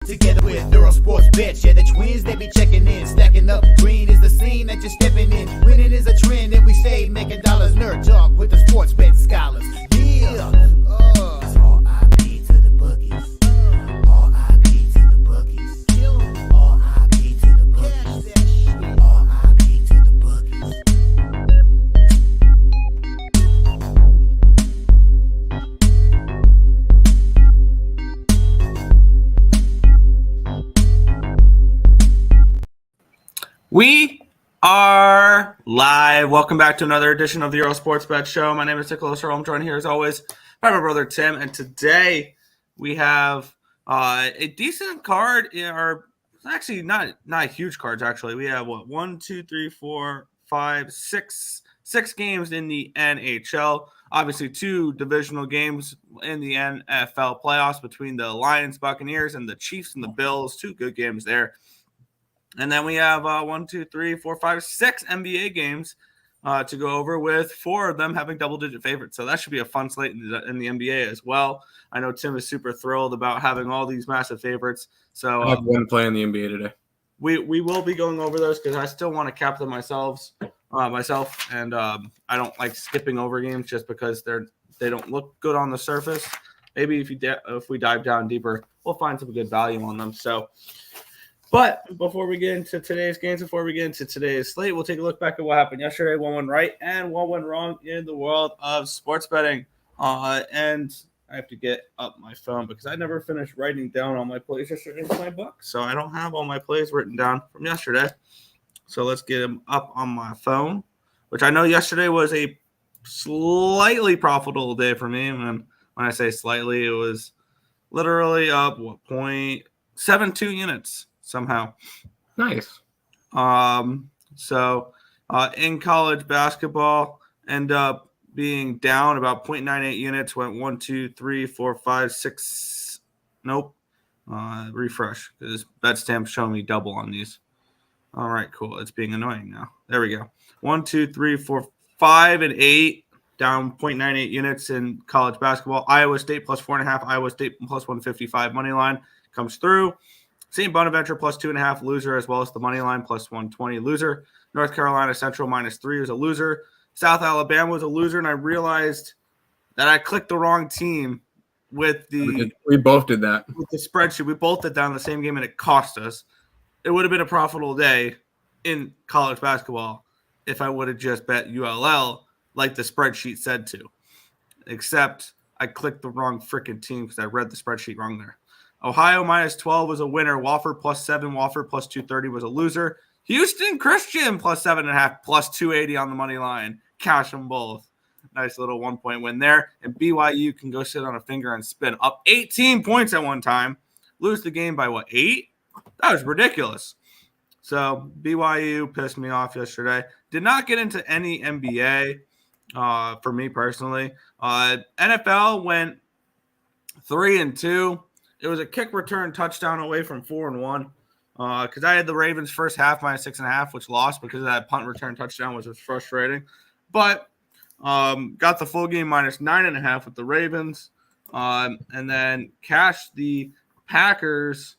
Together with Earle Sports Bets, yeah, the twins, they be checking in, stacking up. Green is the scene that you're stepping in. Winning is a trend, and we stay making dollars. Nerd talk with the sports bet scholars. Yeah, it's R.I.P. to the bookies. R.I.P. to the bookies. R.I.P. to the bookies. R.I.P. to the bookies. We are live. Welcome back to another edition of the Earle Sports Bet Show. My name is Nicholas Earle. I'm joined here as always by my brother Tim, and today we have a decent card. Or actually, not huge cards. Actually, we have one, two, three, four, five, six games in the NHL. Obviously, two divisional games in the NFL playoffs between the Lions, Buccaneers, and the Chiefs and the Bills. Two good games there. And then we have 6 NBA games to go over, with 4 of them having double-digit favorites. So that should be a fun slate in the NBA as well. I know Tim is super thrilled about having all these massive favorites. So I have one play in the NBA today. We will be going over those because I still want to cap them myself, and I don't like skipping over games just because they don't look good on the surface. Maybe if we dive down deeper, we'll find some good value on them. So. But before we get into today's games, before we get into today's slate, we'll take a look back at what happened yesterday. One went right and one went wrong in the world of sports betting. And I have to get up my phone because I never finished writing down all my plays yesterday in my book. So I don't have all my plays written down from yesterday. So let's get them up on my phone, which I know yesterday was a slightly profitable day for me. And when I say slightly, it was literally up 0.72 units. Somehow. Nice. So in college basketball, end up being down about 0.98 units, went 1, 2, 3, 4, 5, 6. Nope. Refresh because Betstamp's showing me double on these. All right, cool. It's being annoying now. There we go. 1, 2, 3, 4, 5, and 8. Down 0.98 units in college basketball. Iowa State plus 4.5. Iowa State plus 155 money line comes through. St. Bonaventure plus 2.5 loser, as well as the money line plus 120 loser. North Carolina Central minus 3 was a loser. South Alabama was a loser, and I realized that I clicked the wrong team with the. We both did that with the spreadsheet. We both did that in the same game, and it cost us. It would have been a profitable day in college basketball if I would have just bet ULL like the spreadsheet said to. Except I clicked the wrong freaking team because I read the spreadsheet wrong there. Ohio minus 12 was a winner. Wofford plus 7. Wofford plus 230 was a loser. Houston Christian plus 7.5 plus 280 on the money line. Cash them both. Nice little 1-point win there. And BYU can go sit on a finger and spin up 18 points at one time. Lose the game by 8? That was ridiculous. So BYU pissed me off yesterday. Did not get into any NBA for me personally. NFL went 3-2. It was a kick return touchdown away from 4-1 because I had the Ravens first half minus 6.5, which lost because of that punt return touchdown, which was frustrating. But got the full game minus 9.5 with the Ravens, and then cashed the Packers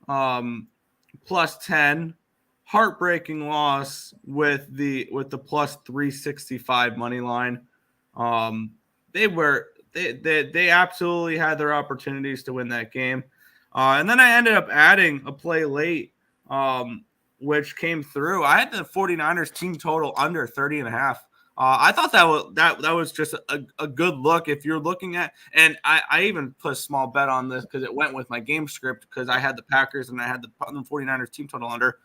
plus 10. Heartbreaking loss with the plus 365 money line. They absolutely had their opportunities to win that game. And then I ended up adding a play late, which came through. I had the 49ers team total under 30.5. I thought that was just a good look if you're looking at, and I even put a small bet on this because it went with my game script because I had the Packers and I had the 49ers team total under.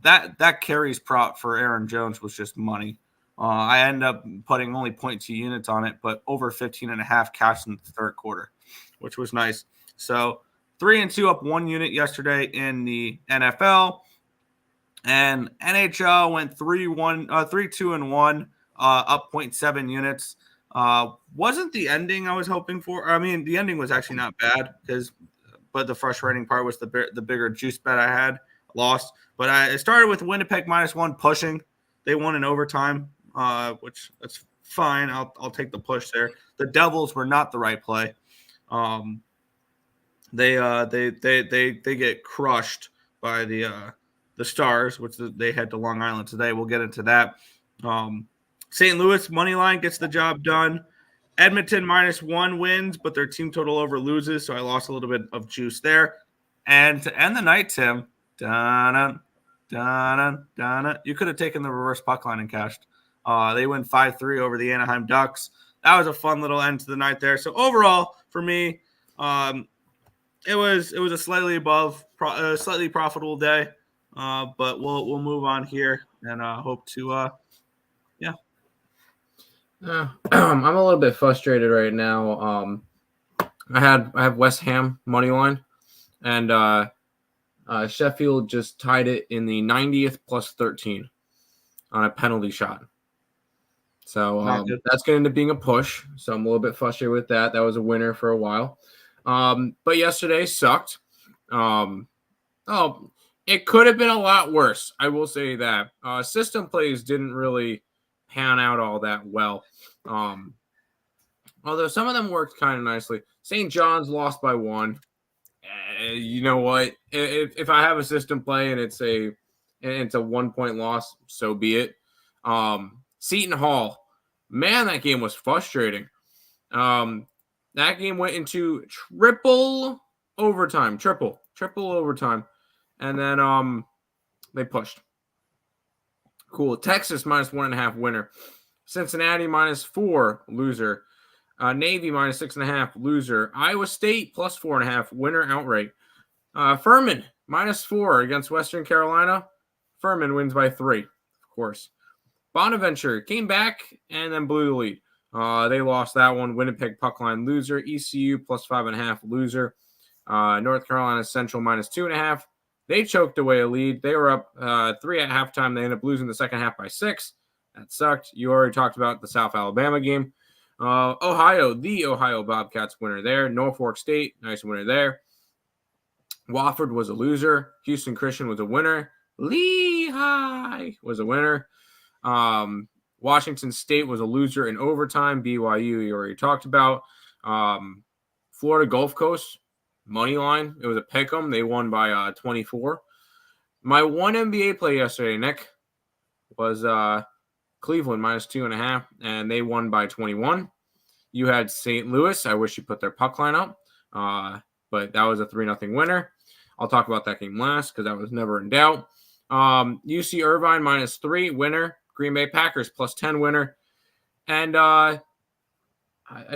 That carries prop for Aaron Jones was just money. I ended up putting only 0.2 units on it, but over 15.5 cash in the third quarter, which was nice. So 3-2 up 1 unit yesterday in the NFL, and NHL went 3-2-1, up 0.7 units. Wasn't the ending I was hoping for. I mean, the ending was actually not bad but the frustrating part was the bigger juice bet I had lost. But I started with Winnipeg minus 1 pushing. They won in overtime. Which that's fine. I'll take the push there. The Devils were not the right play. they get crushed by the Stars, which they head to Long Island today. We'll get into that. St. Louis money line gets the job done. Edmonton -1 wins, but their team total over loses, so I lost a little bit of juice there. And to end the night, Tim, dun, dun, dun, you could have taken the reverse puck line and cashed. They win 5-3 over the Anaheim Ducks. That was a fun little end to the night there. So overall, for me, it was a slightly profitable day. But we'll move on here and hope to I'm a little bit frustrated right now. I have West Ham money line, and Sheffield just tied it in the 90th plus 13 on a penalty shot. So that's going to end up being a push. So I'm a little bit frustrated with that. That was a winner for a while. But yesterday sucked. It could have been a lot worse. I will say that. System plays didn't really pan out all that well. Although some of them worked kind of nicely. St. John's lost by 1. You know what? If I have a system play and it's a 1-point loss, so be it. Seton Hall, man, that game was frustrating. That game went into triple overtime, triple overtime, and then they pushed. Cool. Texas -1.5 winner. Cincinnati -4 loser. Navy -6.5 loser. Iowa State +4.5 winner outright. Furman -4 against Western Carolina. Furman wins by 3, of course. Bonaventure came back and then blew the lead. They lost that one. Winnipeg puck line loser. ECU +5.5 loser. North Carolina Central -2.5. They choked away a lead. They were up 3 at halftime. They ended up losing the second half by 6. That sucked. You already talked about the South Alabama game. Ohio, the Ohio Bobcats winner there. Norfolk State, nice winner there. Wofford was a loser. Houston Christian was a winner. Lehigh was a winner. Washington State was a loser in overtime. BYU, you already talked about. Florida Gulf Coast, money line. It was a pick 'em. They won by 24. My one NBA play yesterday, Nick, was Cleveland -2.5, and they won by 21. You had St. Louis. I wish you put their puck line up, but that was a 3-0 winner. I'll talk about that game last because that was never in doubt. UC Irvine -3 winner. Green Bay Packers +10 winner. And I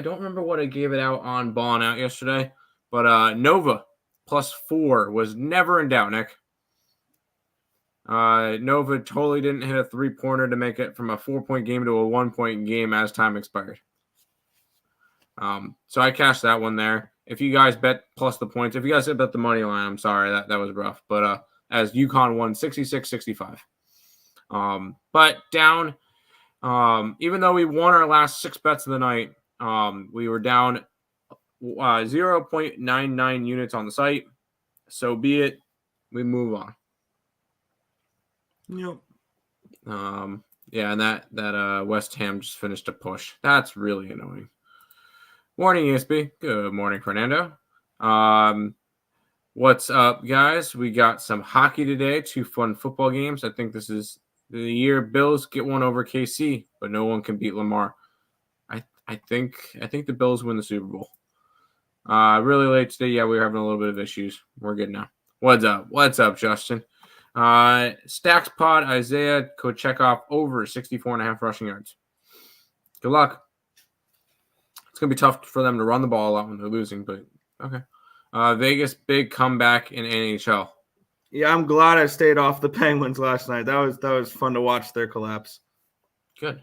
don't remember what I gave it out on Ball and Out yesterday, but Nova +4 was never in doubt, Nick. Nova totally didn't hit a 3-pointer to make it from a 4-point game to a 1-point game as time expired. So I cashed that one there. If you guys bet plus the points, if you guys bet the money line, I'm sorry, that was rough. But as UConn won 66-65. But down, even though we won our last 6 bets of the night, we were down 0.99 units on the site. So be it. We move on. Yep. Yeah, and that West Ham just finished a push. That's really annoying. Morning, ESB. Good morning, Fernando. What's up, guys? We got some hockey today. 2 fun football games. I think this is the year Bills get one over KC, but no one can beat Lamar. I think the Bills win the Super Bowl. Really late today. Yeah, we were having a little bit of issues. We're good now. What's up? What's up, Justin? Stacks Pod, Isaiah Kochekhov over 64.5 rushing yards. Good luck. It's going to be tough for them to run the ball a lot when they're losing, but okay. Vegas, big comeback in NHL. Yeah, I'm glad I stayed off the Penguins last night. That was fun to watch their collapse. Good.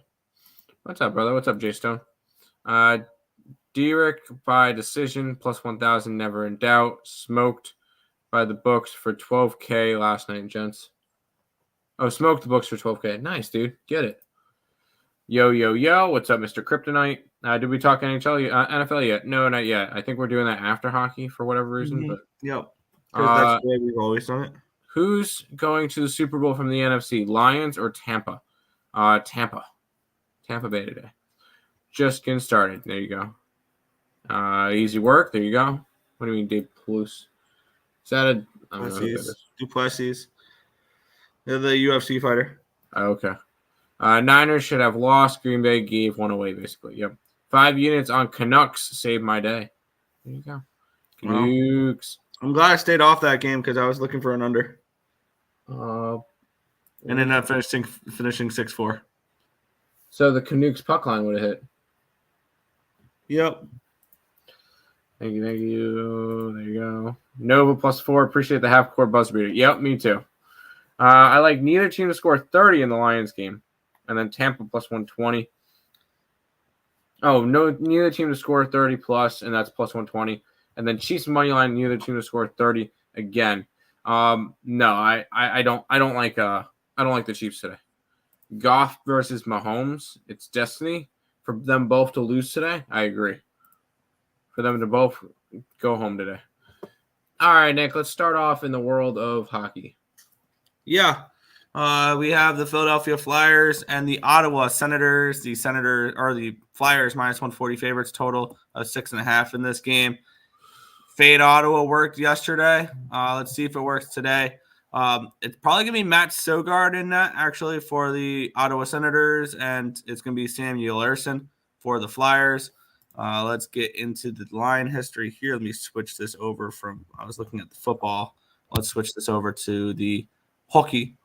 What's up, brother? What's up, Jay Stone? Derek by decision, +1,000, never in doubt. Smoked by the books for 12K last night, gents. Oh, smoked the books for 12K. Nice, dude. Get it. Yo. What's up, Mr. Kryptonite? Did we talk NFL yet? No, not yet. I think we're doing that after hockey for whatever reason. Mm-hmm. But yep. That's the way we've always done it. Who's going to the Super Bowl from the NFC? Lions or Tampa? Tampa Bay today. Just getting started. There you go. Easy work. There you go. What do you mean, Duplessis? Is that a? I don't know who that is. Duplessis. They're the UFC fighter. Oh, okay. Niners should have lost. Green Bay gave one away, basically. Yep. 5 units on Canucks saved my day. There you go. Canucks. I'm glad I stayed off that game because I was looking for an under. And ended up finishing 6-4. So the Canucks puck line would have hit. Yep. Thank you. There you go. Nova +4. Appreciate the half-court buzzer beater. Yep, me too. I like neither team to score 30 in the Lions game. And then Tampa +120. Oh, no, neither team to score 30 plus, and that's +120. And then Chiefs money line, neither team to score 30 again. No, I don't like the Chiefs today. Goff versus Mahomes, it's destiny for them both to lose today. I agree. For them to both go home today. All right, Nick, let's start off in the world of hockey. Yeah. We have the Philadelphia Flyers and the Ottawa Senators. The Flyers -140 favorites, total of 6.5 in this game. Fade Ottawa worked yesterday. Let's see if it works today. It's probably going to be Matt Sogard in that, actually, for the Ottawa Senators, and it's going to be Samuel Ersson for the Flyers. Let's get into the line history here. Let me switch this over from – I was looking at the football. Let's switch this over to the hockey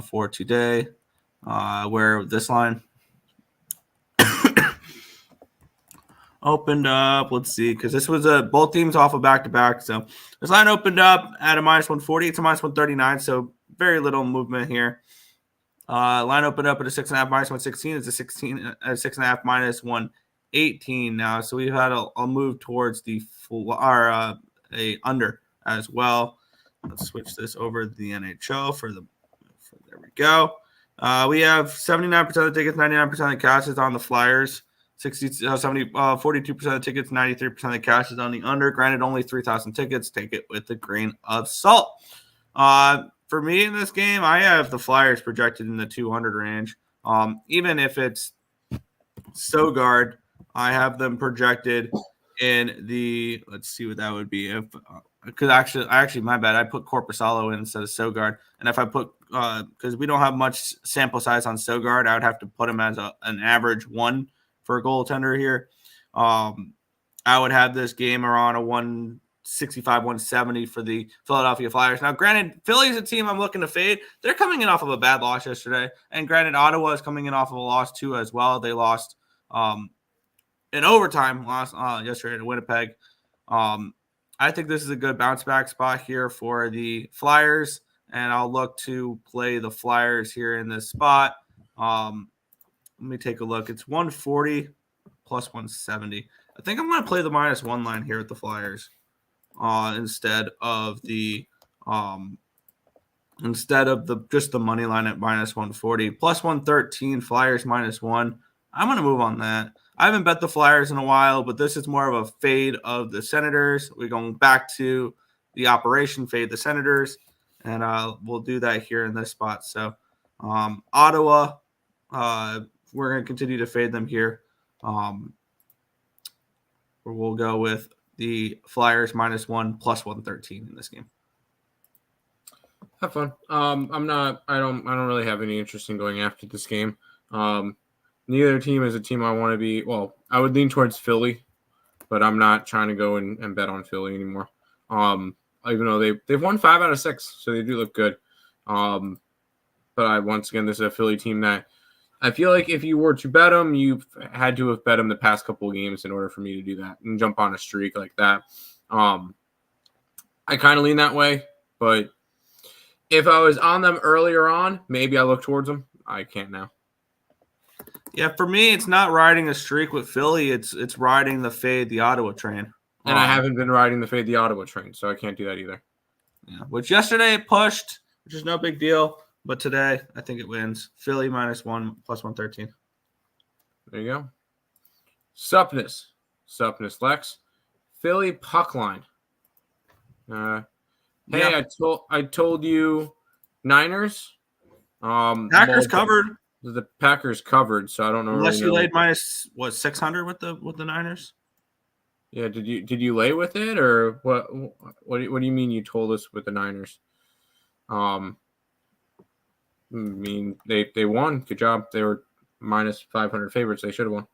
for today, where this line opened up. Let's see, because this was both teams off of back-to-back. So this line opened up at a -140 to -139, so very little movement here. Line opened up at a 6.5 -116. It's a 6.5 -118 now. So we've had a move towards the a under as well. Let's switch this over to the NHL there we go. We have 79% of the tickets, 99% of the cash is on the Flyers. 42% of the tickets, 93% of the cash is on the under. Granted, only 3,000 tickets. Take it with a grain of salt. For me in this game, I have the Flyers projected in the 200 range. Even if it's Sogard, I have them projected in the. Let's see what that would be. If because actually, my bad. I put Korpisalo in instead of Sogard, and if I put because we don't have much sample size on Sogard, I would have to put him as an average 1 for a goaltender here. I would have this game around a 165, 170 for the Philadelphia Flyers. Now, granted, Philly's a team I'm looking to fade. They're coming in off of a bad loss yesterday, and granted, Ottawa is coming in off of a loss too as well. They lost in overtime yesterday to Winnipeg. I think this is a good bounce back spot here for the Flyers, and I'll look to play the Flyers here in this spot. Let me take a look. It's 140 plus 170. I think I'm going to play the -1 line here with the Flyers instead of the just the money line at -140 plus 113. Flyers -1. I'm going to move on that. I haven't bet the Flyers in a while, but this is more of a fade of the Senators. We're going back to the operation fade the Senators, and we'll do that here in this spot. So Ottawa, we're going to continue to fade them here. We'll go with the Flyers -1 plus 113 in this game. Have fun. I don't really have any interest in going after this game. Neither team is a team I want to be. Well, I would lean towards Philly, but I'm not trying to go and bet on Philly anymore. Even though they've won 5 out of 6, so they do look good. But once again, this is a Philly team that I feel like if you were to bet them, you've had to have bet them the past couple of games in order for me to do that and jump on a streak like that. I kind of lean that way, but if I was on them earlier on, maybe I look towards them. I can't now. Yeah, for me, it's not riding a streak with Philly. It's riding the fade the Ottawa train. And I haven't been riding the fade the Ottawa train, so I can't do that either. Yeah, which yesterday it pushed, which is no big deal. But today, I think it wins. Philly -1 plus 113. There you go. Suppness Lex. Philly puck line. Hey, I told you Niners. Packers covered. The Packers covered, so I don't know. Unless you laid -600 with the Niners. Yeah, did you lay with it, or what do you mean you told us with the Niners? I mean they won. Good job. They were minus 500 favorites. They should have won.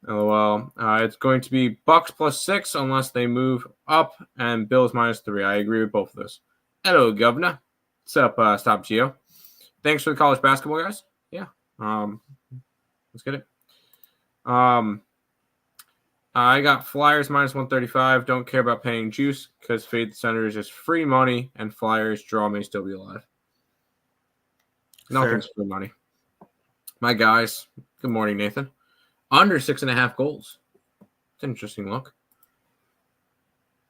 Oh well. It's going to be Bucks +6 unless they move up, and Bills -3. I agree with both of those. Hello, Governor. What's up, Stop Geo? Thanks for the college basketball, guys. Yeah. Let's get it. I got Flyers -135. Don't care about paying juice because Fade the Senators is free money, and Flyers draw may still be alive. Nothing's free money. My guys. Good morning, Nathan. Under 6.5 goals. It's an interesting look.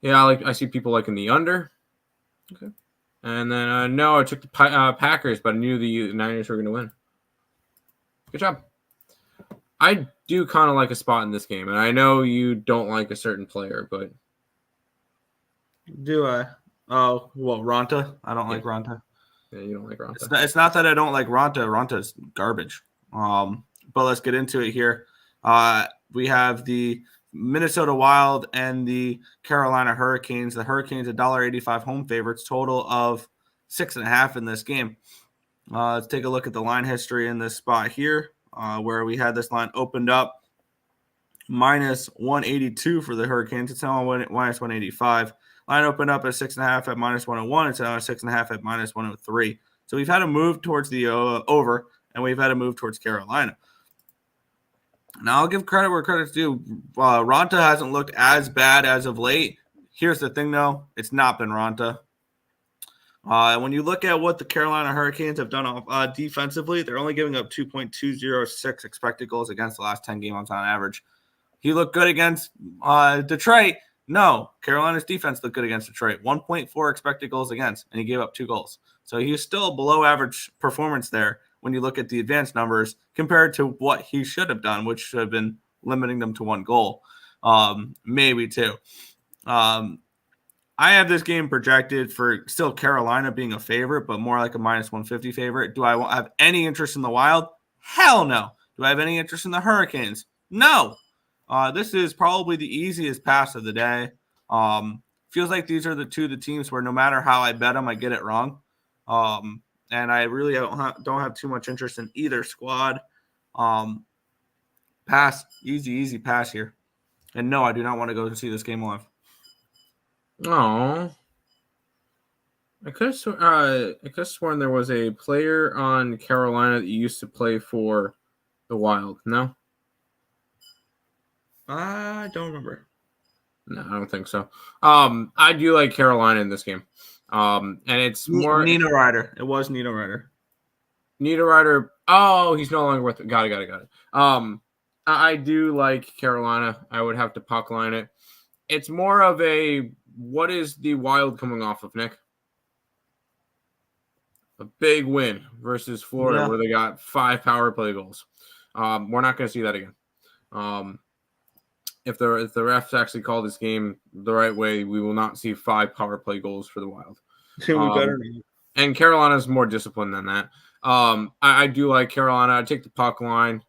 Yeah, I see people liking the under. Okay. And then no, I took the Packers, but I knew the Niners were going to win. Good job. I do kind of like a spot in this game, and I know you don't like a certain player, but Do I? Oh, well, Ronta. I don't like Ronta. Yeah, you don't like Ronta. It's not that I don't like Ronta. Ronta's garbage. But let's get into it here. We have the Minnesota Wild and the Carolina Hurricanes. The Hurricanes $1.85 home favorites, total of 6.5 in this game. Let's take a look at the line history in this spot here, where we had this line opened up -182 for the Hurricanes. It's now -185. Line opened up at 6.5 at -101. It's now at 6.5 at -103. So we've had a move towards the over, and we've had a move towards Carolina. Now, I'll give credit where credit's due. Ronta hasn't looked as bad as of late. Here's the thing, though. It's not been Ronta. When you look at what the Carolina Hurricanes have done defensively, they're only giving up 2.206 expected goals against the last 10 games on average. He looked good against Detroit. No, Carolina's defense looked good against Detroit. 1.4 expected goals against, and he gave up 2 goals. So he was still below average performance there when you look at the advanced numbers compared to what he should have done, which should have been limiting them to 1 goal, maybe 2. I have this game projected for still Carolina being a favorite, but more like a -150 favorite. Do I have any interest in the Wild? Hell no. Do I have any interest in the Hurricanes? No. This is probably the easiest pass of the day. Feels like these are the two of the teams where no matter how I bet them, I get it wrong. And I really don't have too much interest in either squad. Pass. Easy pass here. And no, I do not want to go and see this game live. Oh, I could have sworn there was a player on Carolina that used to play for the Wild. No, I don't remember. No, I don't think so. I do like Carolina in this game. And it's more Nino Ryder. It was Nino Ryder. Nino Ryder. Oh, he's no longer with it. Got it. I do like Carolina. I would have to puck line it. It's more of a what is the Wild coming off of, Nick? A big win versus Florida, where they got 5 power play goals. We're not going to see that again. If the refs actually call this game the right way, we will not see 5 power play goals for the Wild. And Carolina's more disciplined than that. I do like Carolina. I take the puck line.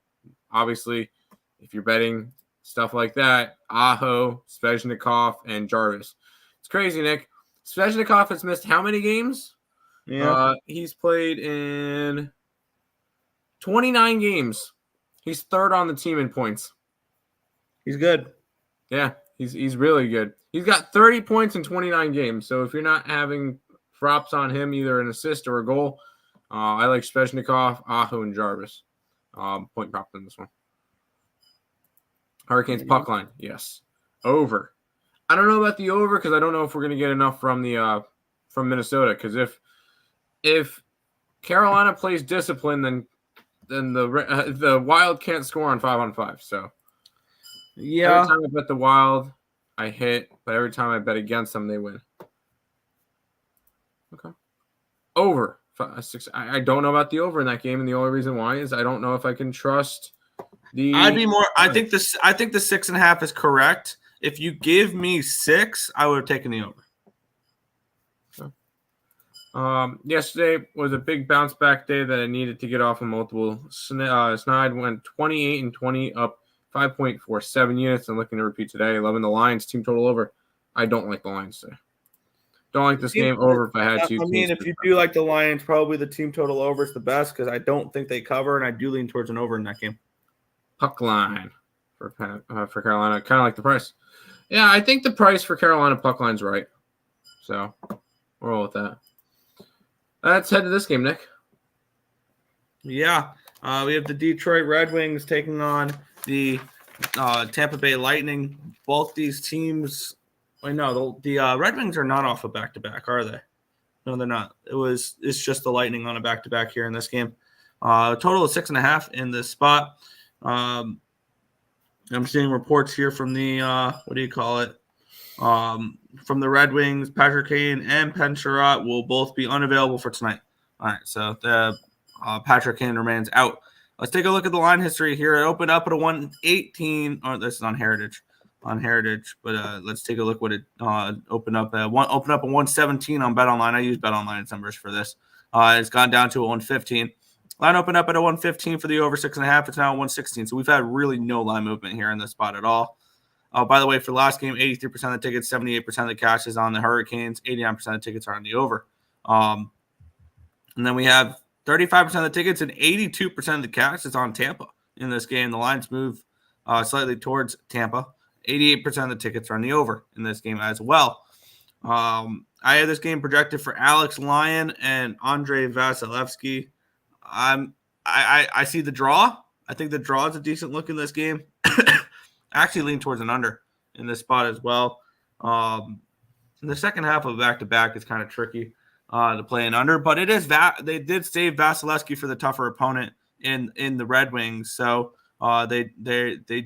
Obviously, if you're betting stuff like that, Aho, Svechnikov, and Jarvis. It's crazy, Nick. Svechnikov has missed how many games? Yeah. He's played in 29 games. He's 3rd on the team in points. He's good. Yeah, he's really good. He's got 30 points in 29 games. So if you're not having props on him, either an assist or a goal, I like Svechnikov, Aho, and Jarvis. Point prop in this one. Hurricanes puck line, yes. Over. I don't know about the over because I don't know if we're going to get enough from the from Minnesota. Because if Carolina plays discipline, then the Wild can't score on 5-on-5. So yeah, every time I bet the Wild, I hit, but every time I bet against them, they win. Okay. Over 6. I don't know about the over in that game, and the only reason why is I don't know if I can trust the. I think the 6.5 is correct. If you give me 6, I would have taken the over. Yesterday was a big bounce back day that I needed to get off of multiple. Snide went 28 and 20 up 5.47 units. I'm looking to repeat today. 11 the Lions team total over. I don't like the Lions today. Don't like this game over if I had to. I mean, if you do like the Lions, probably the team total over is the best because I don't think they cover, and I do lean towards an over in that game. Puck line for Carolina, kind of like the price. Yeah, I think the price for Carolina puck line's right. So we'll roll with that. Let's head to this game, Nick. Yeah, we have the Detroit Red Wings taking on the Tampa Bay Lightning. Both these teams. Wait, no, the Red Wings are not off a back-to-back, are they? No, they're not. It's just the Lightning on a back-to-back here in this game. Total of 6.5 in this spot. I'm seeing reports here from the from the Red Wings. Patrick Kane and Penn Sherratt will both be unavailable for tonight. All right, so the Patrick Kane remains out. Let's take a look at the line history here. It opened up at a 118. Oh, this is on Heritage, but let's take a look what it opened up at. Opened up at 117 on BetOnline. I use BetOnline's numbers for this. It's gone down to a 115. Line opened up at a 115 for the over 6.5. It's now a 116. So we've had really no line movement here in this spot at all. By the way, for the last game, 83% of the tickets, 78% of the cash is on the Hurricanes. 89% of the tickets are on the over. And then we have 35% of the tickets and 82% of the cash is on Tampa in this game. The lines move slightly towards Tampa. 88% of the tickets are on the over in this game as well. I have this game projected for Alex Lyon and Andrei Vasilevsky. I see the draw. I think the draw is a decent look in this game. I actually lean towards an under in this spot as well. In the second half of back-to-back is kind of tricky to play an under, but it is they did save Vasilevsky for the tougher opponent in the Red Wings, so they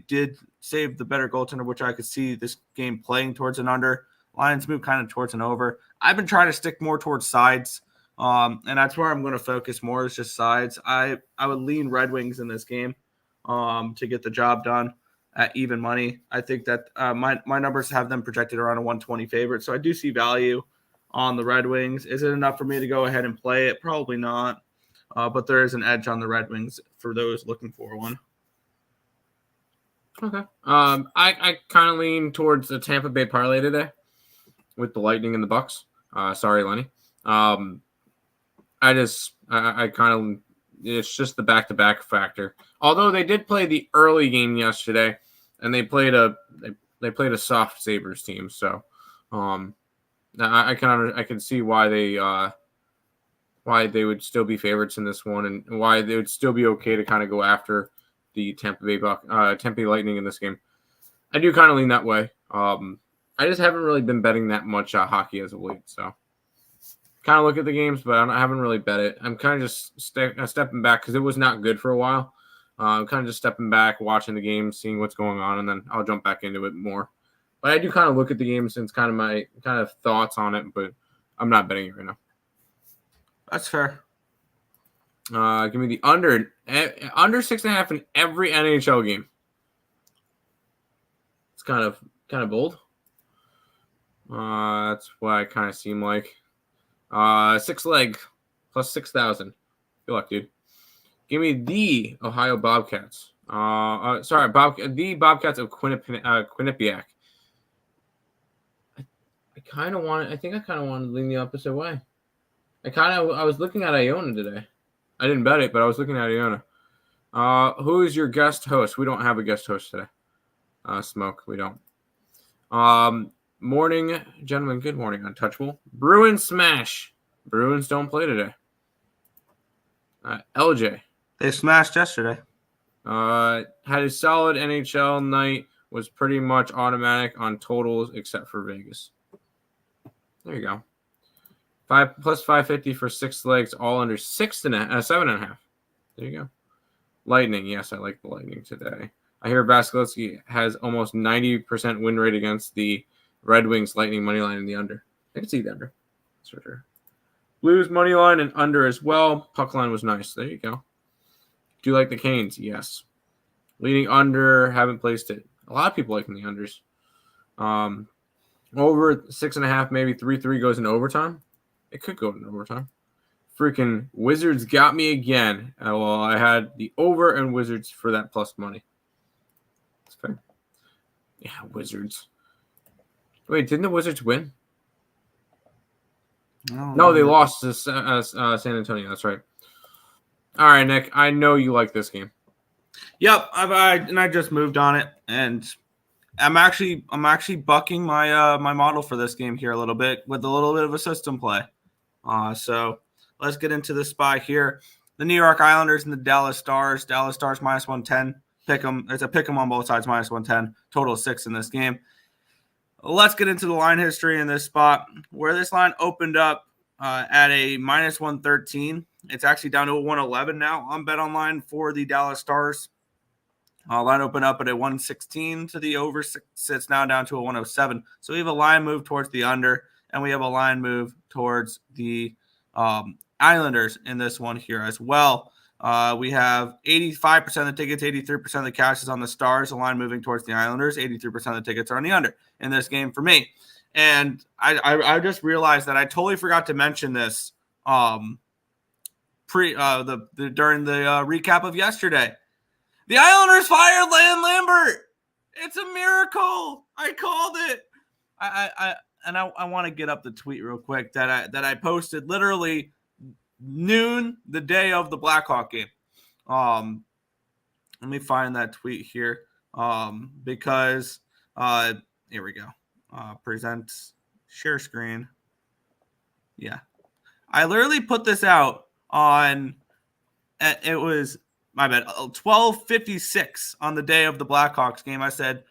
did save the better goaltender, which I could see this game playing towards an under. Lions move kind of towards an over. I've been trying to stick more towards sides, and that's where I'm going to focus more is just sides. I would lean Red Wings in this game to get the job done at even money. I think that my numbers have them projected around a 120 favorite, so I do see value on the Red Wings. Is it enough for me to go ahead and play it? Probably not, but there is an edge on the Red Wings for those looking for one. Okay. I kind of lean towards the Tampa Bay parlay today with the Lightning and the Bucks. Sorry, Lenny. I kind of it's just the back-to-back factor. Although they did play the early game yesterday, and they played a soft Sabres team, so I can see why they would still be favorites in this one, and why they would still be okay to kind of go after the Tampa Bay Lightning in this game. I do kind of lean that way. I just haven't really been betting that much hockey as of late, so kind of look at the games, but I haven't really bet it. I'm kind of just stepping back because it was not good for a while. I'm kind of just stepping back, watching the game, seeing what's going on, and then I'll jump back into it more. But I do kind of look at the game since kind of my kind of thoughts on it, but I'm not betting it right now. That's fair. Give me the under 6.5 in every NHL game. It's kind of bold. That's what I kind of seem like. 6 leg plus 6,000. Good luck, dude. Give me the Ohio Bobcats. The Bobcats of Quinnipiac. I kind of want to lean the opposite way. I was looking at Iona today. I didn't bet it, but I was looking at Iona. Who is your guest host? We don't have a guest host today. Smoke, we don't. Morning, gentlemen. Good morning, Untouchable. Bruins smash. Bruins don't play today. LJ. They smashed yesterday. Had a solid NHL night. Was pretty much automatic on totals except for Vegas. There you go. 5 plus 550 for 6 legs, all under 7.5. There you go. Lightning. Yes, I like the Lightning today. I hear Vasilevsky has almost 90% win rate against the Red Wings Lightning money line in the under. I can see the under. That's for sure. Blues money line and under as well. Puck line was nice. There you go. Do you like the Canes? Yes. Leading under. Haven't placed it. A lot of people liking the unders. Over 6.5, maybe 3-3 goes into overtime. It could go into overtime. Freaking Wizards got me again. Well, I had the over and Wizards for that plus money. It's fair. Yeah, Wizards. Wait, didn't the Wizards win? No, they lost to San Antonio. That's right. All right, Nick. I know you like this game. Yep, I just moved on it, and I'm actually bucking my my model for this game here a little bit with a little bit of a system play. So let's get into this spot here. The New York Islanders and the Dallas Stars. Dallas Stars minus 110. Pick 'em. It's a pick 'em on both sides minus 110. Total 6 in this game. Let's get into the line history in this spot where this line opened up at a minus 113. It's actually down to a 111 now on BetOnline for the Dallas Stars. Line opened up at a 116 to the over, sits now down to a 107. So we have a line move towards the under, and we have a line move towards the Islanders in this one here as well. We have 85% of the tickets, 83% of the cash is on the Stars, a line moving towards the Islanders. 83% of the tickets are on the under in this game for me. And I just realized that I totally forgot to mention this during the recap of yesterday. The Islanders fired Lambert. It's a miracle. I called it. I want to get up the tweet real quick that I posted literally noon the day of the Blackhawk game. Let me find that tweet here because here we go. Present share screen. Yeah, I literally put this out on. It was my bad. 12:56 on the day of the Blackhawks game. I said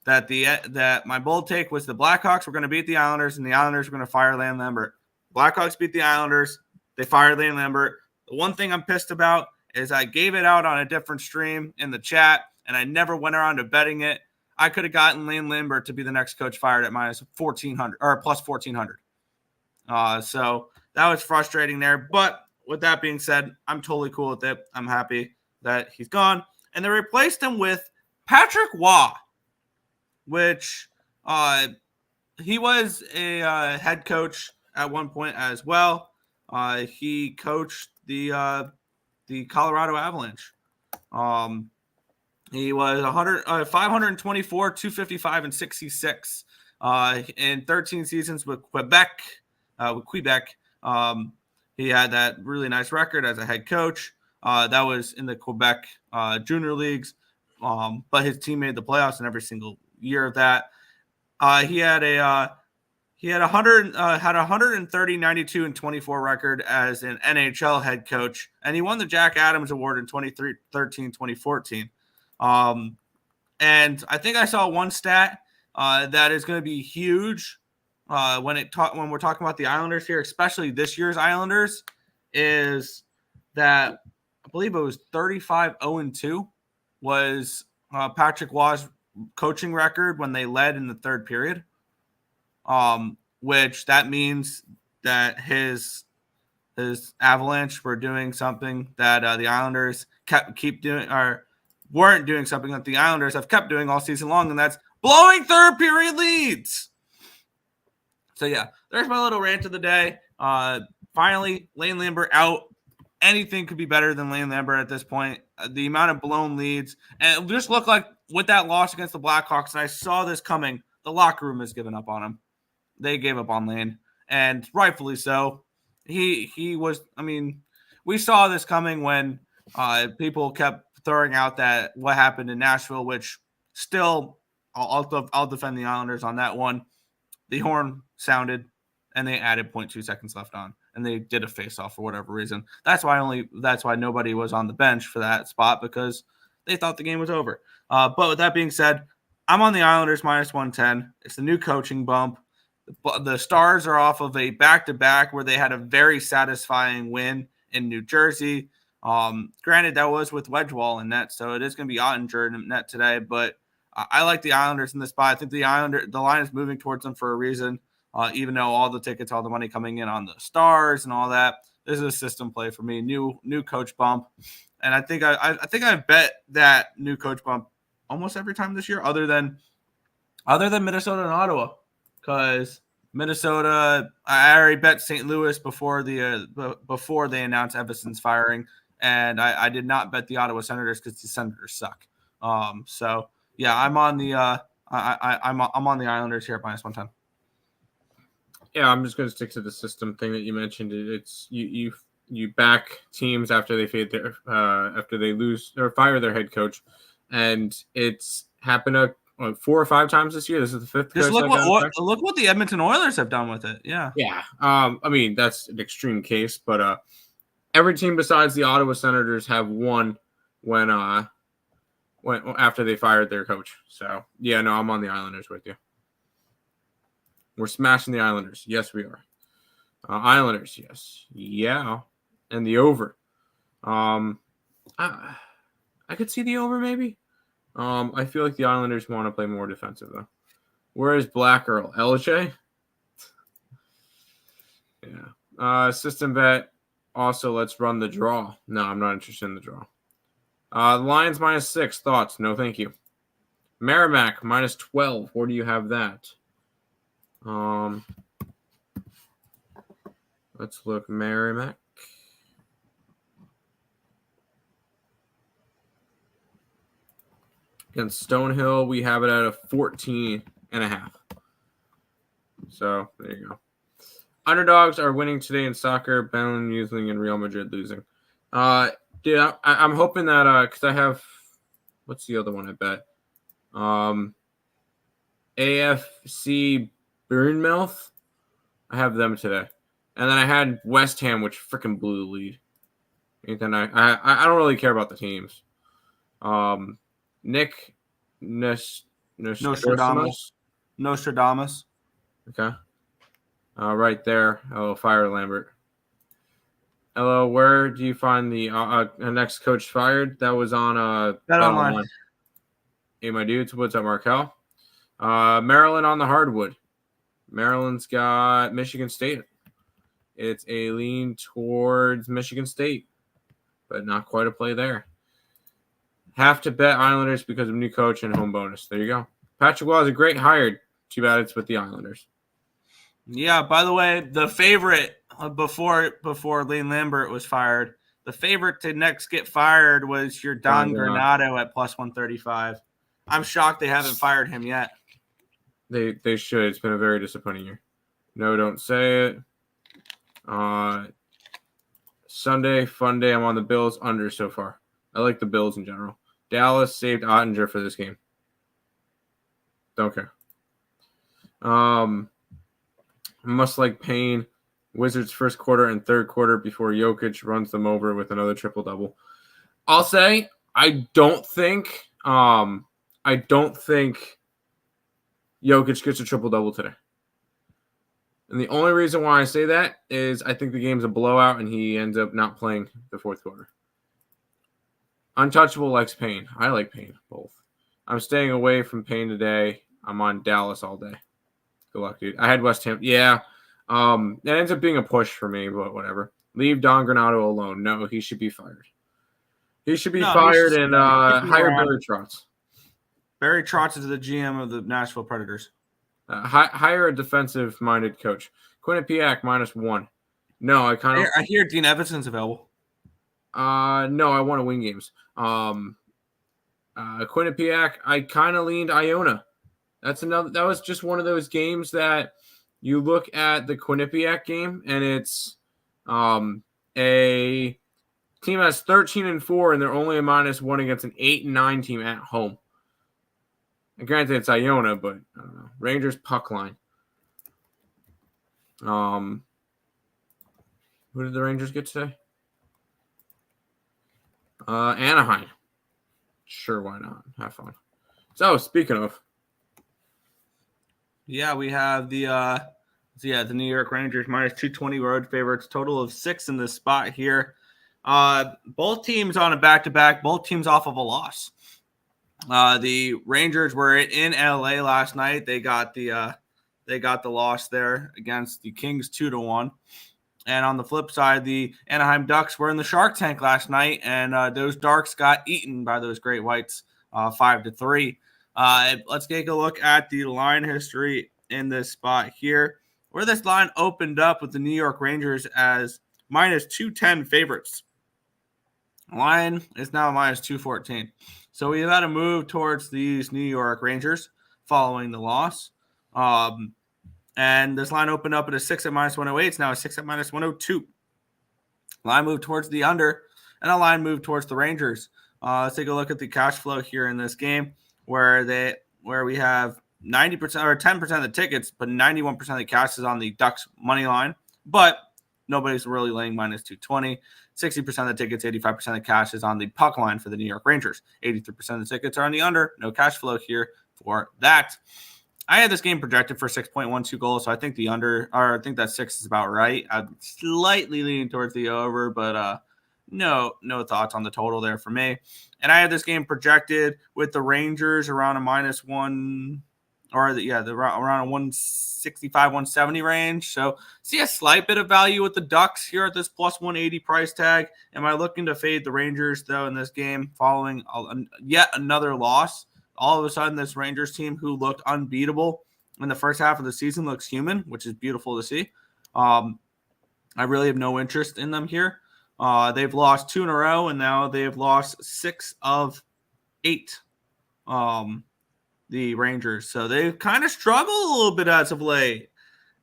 that that my bold take was the Blackhawks were going to beat the Islanders and the Islanders were going to fire Lambert. Blackhawks beat the Islanders. They fired Lambert. The one thing I'm pissed about is I gave it out on a different stream in the chat, and I never went around to betting it. I could have gotten Lambert to be the next coach fired at minus 1,400 or plus 1,400. So that was frustrating there. But with that being said, I'm totally cool with it. I'm happy that he's gone. And they replaced him with Patrick Waugh, which he was a head coach at one point as well. He coached the Colorado Avalanche. He was 524, 255, and 66 in 13 seasons with Quebec. He had that really nice record as a head coach. That was in the Quebec junior leagues, but his team made the playoffs in every single year of that. He had 130, 92, and 24 record as an NHL head coach, and he won the Jack Adams Award in 2013, 2014. And I think I saw one stat that is going to be huge when we're talking about the Islanders here, especially this year's Islanders, is that I believe it was 35-0-2 was Patrick Waugh's coaching record when they led in the third period. Which that means that his Avalanche were doing something that the Islanders weren't doing something that the Islanders have kept doing all season long, and that's blowing third period leads. So yeah, there's my little rant of the day. Finally, Lambert out. Anything could be better than Lambert at this point. The amount of blown leads, and it just looked like with that loss against the Blackhawks, and I saw this coming, the locker room has given up on him. They gave up on Lane, and rightfully so. He was. I mean, we saw this coming when people kept throwing out that what happened in Nashville, which still I'll defend the Islanders on that one. The horn sounded, and they added 0.2 seconds left on, and they did a face-off for whatever reason. That's why nobody was on the bench for that spot, because they thought the game was over. But with that being said, I'm on the Islanders minus 110. It's the new coaching bump. The Stars are off of a back-to-back where they had a very satisfying win in New Jersey. Granted, that was with Wedgewall in net, so it is going to be Ottinger in net today. But I like the Islanders in this spot. I think the line is moving towards them for a reason, even though all the tickets, all the money coming in on the Stars and all that. This is a system play for me. New coach bump, and I think I've bet that new coach bump almost every time this year, other than Minnesota and Ottawa. Because Minnesota, I already bet St. Louis before they announced Evason's firing, and I did not bet the Ottawa Senators because the Senators suck. So Yeah, I'm on the I'm on the Islanders here at -110. Yeah, I'm just going to stick to the system thing that you mentioned. It's you back teams after they after they lose or fire their head coach, and it's happened 4 or 5 times this year. This is the 5th. Just coach look what the Edmonton Oilers have done with it. Yeah. Yeah. I mean, that's an extreme case, but every team besides the Ottawa Senators have won when after they fired their coach. So yeah, no, I'm on the Islanders with you. We're smashing the Islanders. Yes, we are. Islanders, yes. Yeah. And the over. I could see the over maybe. I feel like the Islanders want to play more defensive though. Where is Black Earle? LJ? Yeah. System bet. Also, let's run the draw. No, I'm not interested in the draw. The Lions -6. Thoughts? No, thank you. Merrimack -12. Where do you have that? Let's look. Merrimack. Against Stonehill, we have it at a 14.5. So there you go. Underdogs are winning today in soccer. Bayern Munich and Real Madrid losing. Dude, I'm hoping that because I have, what's the other one I bet? AFC Bournemouth. I have them today, and then I had West Ham, which freaking blew the lead. And then I don't really care about the teams. Nick Nostradamus. Okay. Right there. Oh, fire Lambert. Hello, where do you find the next coach fired? That was on Bet Online. Hey, my dudes. What's up, Markel? Maryland on the hardwood. Maryland's got Michigan State. It's a lean towards Michigan State, but not quite a play there. Have to bet Islanders because of new coach and home bonus. There you go. Patrick Waugh is a great hire. Too bad it's with the Islanders. Yeah, by the way, the favorite before Lane Lambert was fired, the favorite to next get fired was your Don Granato at +135. I'm shocked they haven't fired him yet. They should. It's been a very disappointing year. No, don't say it. Sunday, fun day. I'm on the Bills under so far. I like the Bills in general. Dallas saved Ottinger for this game. Don't care. Must like Payne. Wizards first quarter and third quarter before Jokic runs them over with another triple-double. I'll say I don't think Jokic gets a triple-double today. And the only reason why I say that is I think the game's a blowout and he ends up not playing the fourth quarter. Untouchable likes Payne. I like Payne, both. I'm staying away from Payne today. I'm on Dallas all day. Good luck, dude. I had West Ham. Yeah. That ends up being a push for me, but whatever. Leave Don Granato alone. No, he should be fired. He should be fired and hire Barry Trotz. Barry Trotz is the GM of the Nashville Predators. Hire a defensive-minded coach. Quinnipiac -1. No, I hear Dean Evanson's available. No, I want to win games. Quinnipiac, I kind of leaned Iona. That was just one of those games that you look at the Quinnipiac game and it's a team has 13-4 and they're only a -1 against an 8-9 team at home. And granted, it's Iona, but I don't know. Rangers puck line. Who did the Rangers get today? Anaheim. Sure, why not? Have fun. So, speaking of. Yeah, we have the New York Rangers -220 road favorites, total of 6 in this spot here. Both teams on a back-to-back, both teams off of a loss. The Rangers were in LA last night. They got the loss there against the Kings 2-1. And on the flip side, the Anaheim Ducks were in the Shark Tank last night, and those Darks got eaten by those Great Whites 5-3. Let's take a look at the line history in this spot here, where this line opened up with the New York Rangers as -210 favorites. Line is now minus 214. So we've had a move towards these New York Rangers following the loss. And this line opened up at a 6 at minus 108. It's now a 6 at minus 102. Line moved towards the under, and a line moved towards the Rangers. Let's take a look at the cash flow here in this game, where we have 90% or 10% of the tickets, but 91% of the cash is on the Ducks money line. But nobody's really laying minus 220. 60% of the tickets, 85% of the cash is on the puck line for the New York Rangers. 83% of the tickets are on the under. No cash flow here for that. I had this game projected for 6.12 goals, so I think the under, or I think that 6 is about right. I'm slightly leaning towards the over, but no thoughts on the total there for me. And I had this game projected with the Rangers around a minus one, or around a 165, 170 range. So see a slight bit of value with the Ducks here at this plus 180 price tag. Am I looking to fade the Rangers, though, in this game following yet another loss? All of a sudden, this Rangers team, who looked unbeatable in the first half of the season, looks human, which is beautiful to see. I really have no interest in them here. They've lost 2 in a row, and now they've lost 6 of 8, the Rangers. So they've kind of struggled a little bit as of late.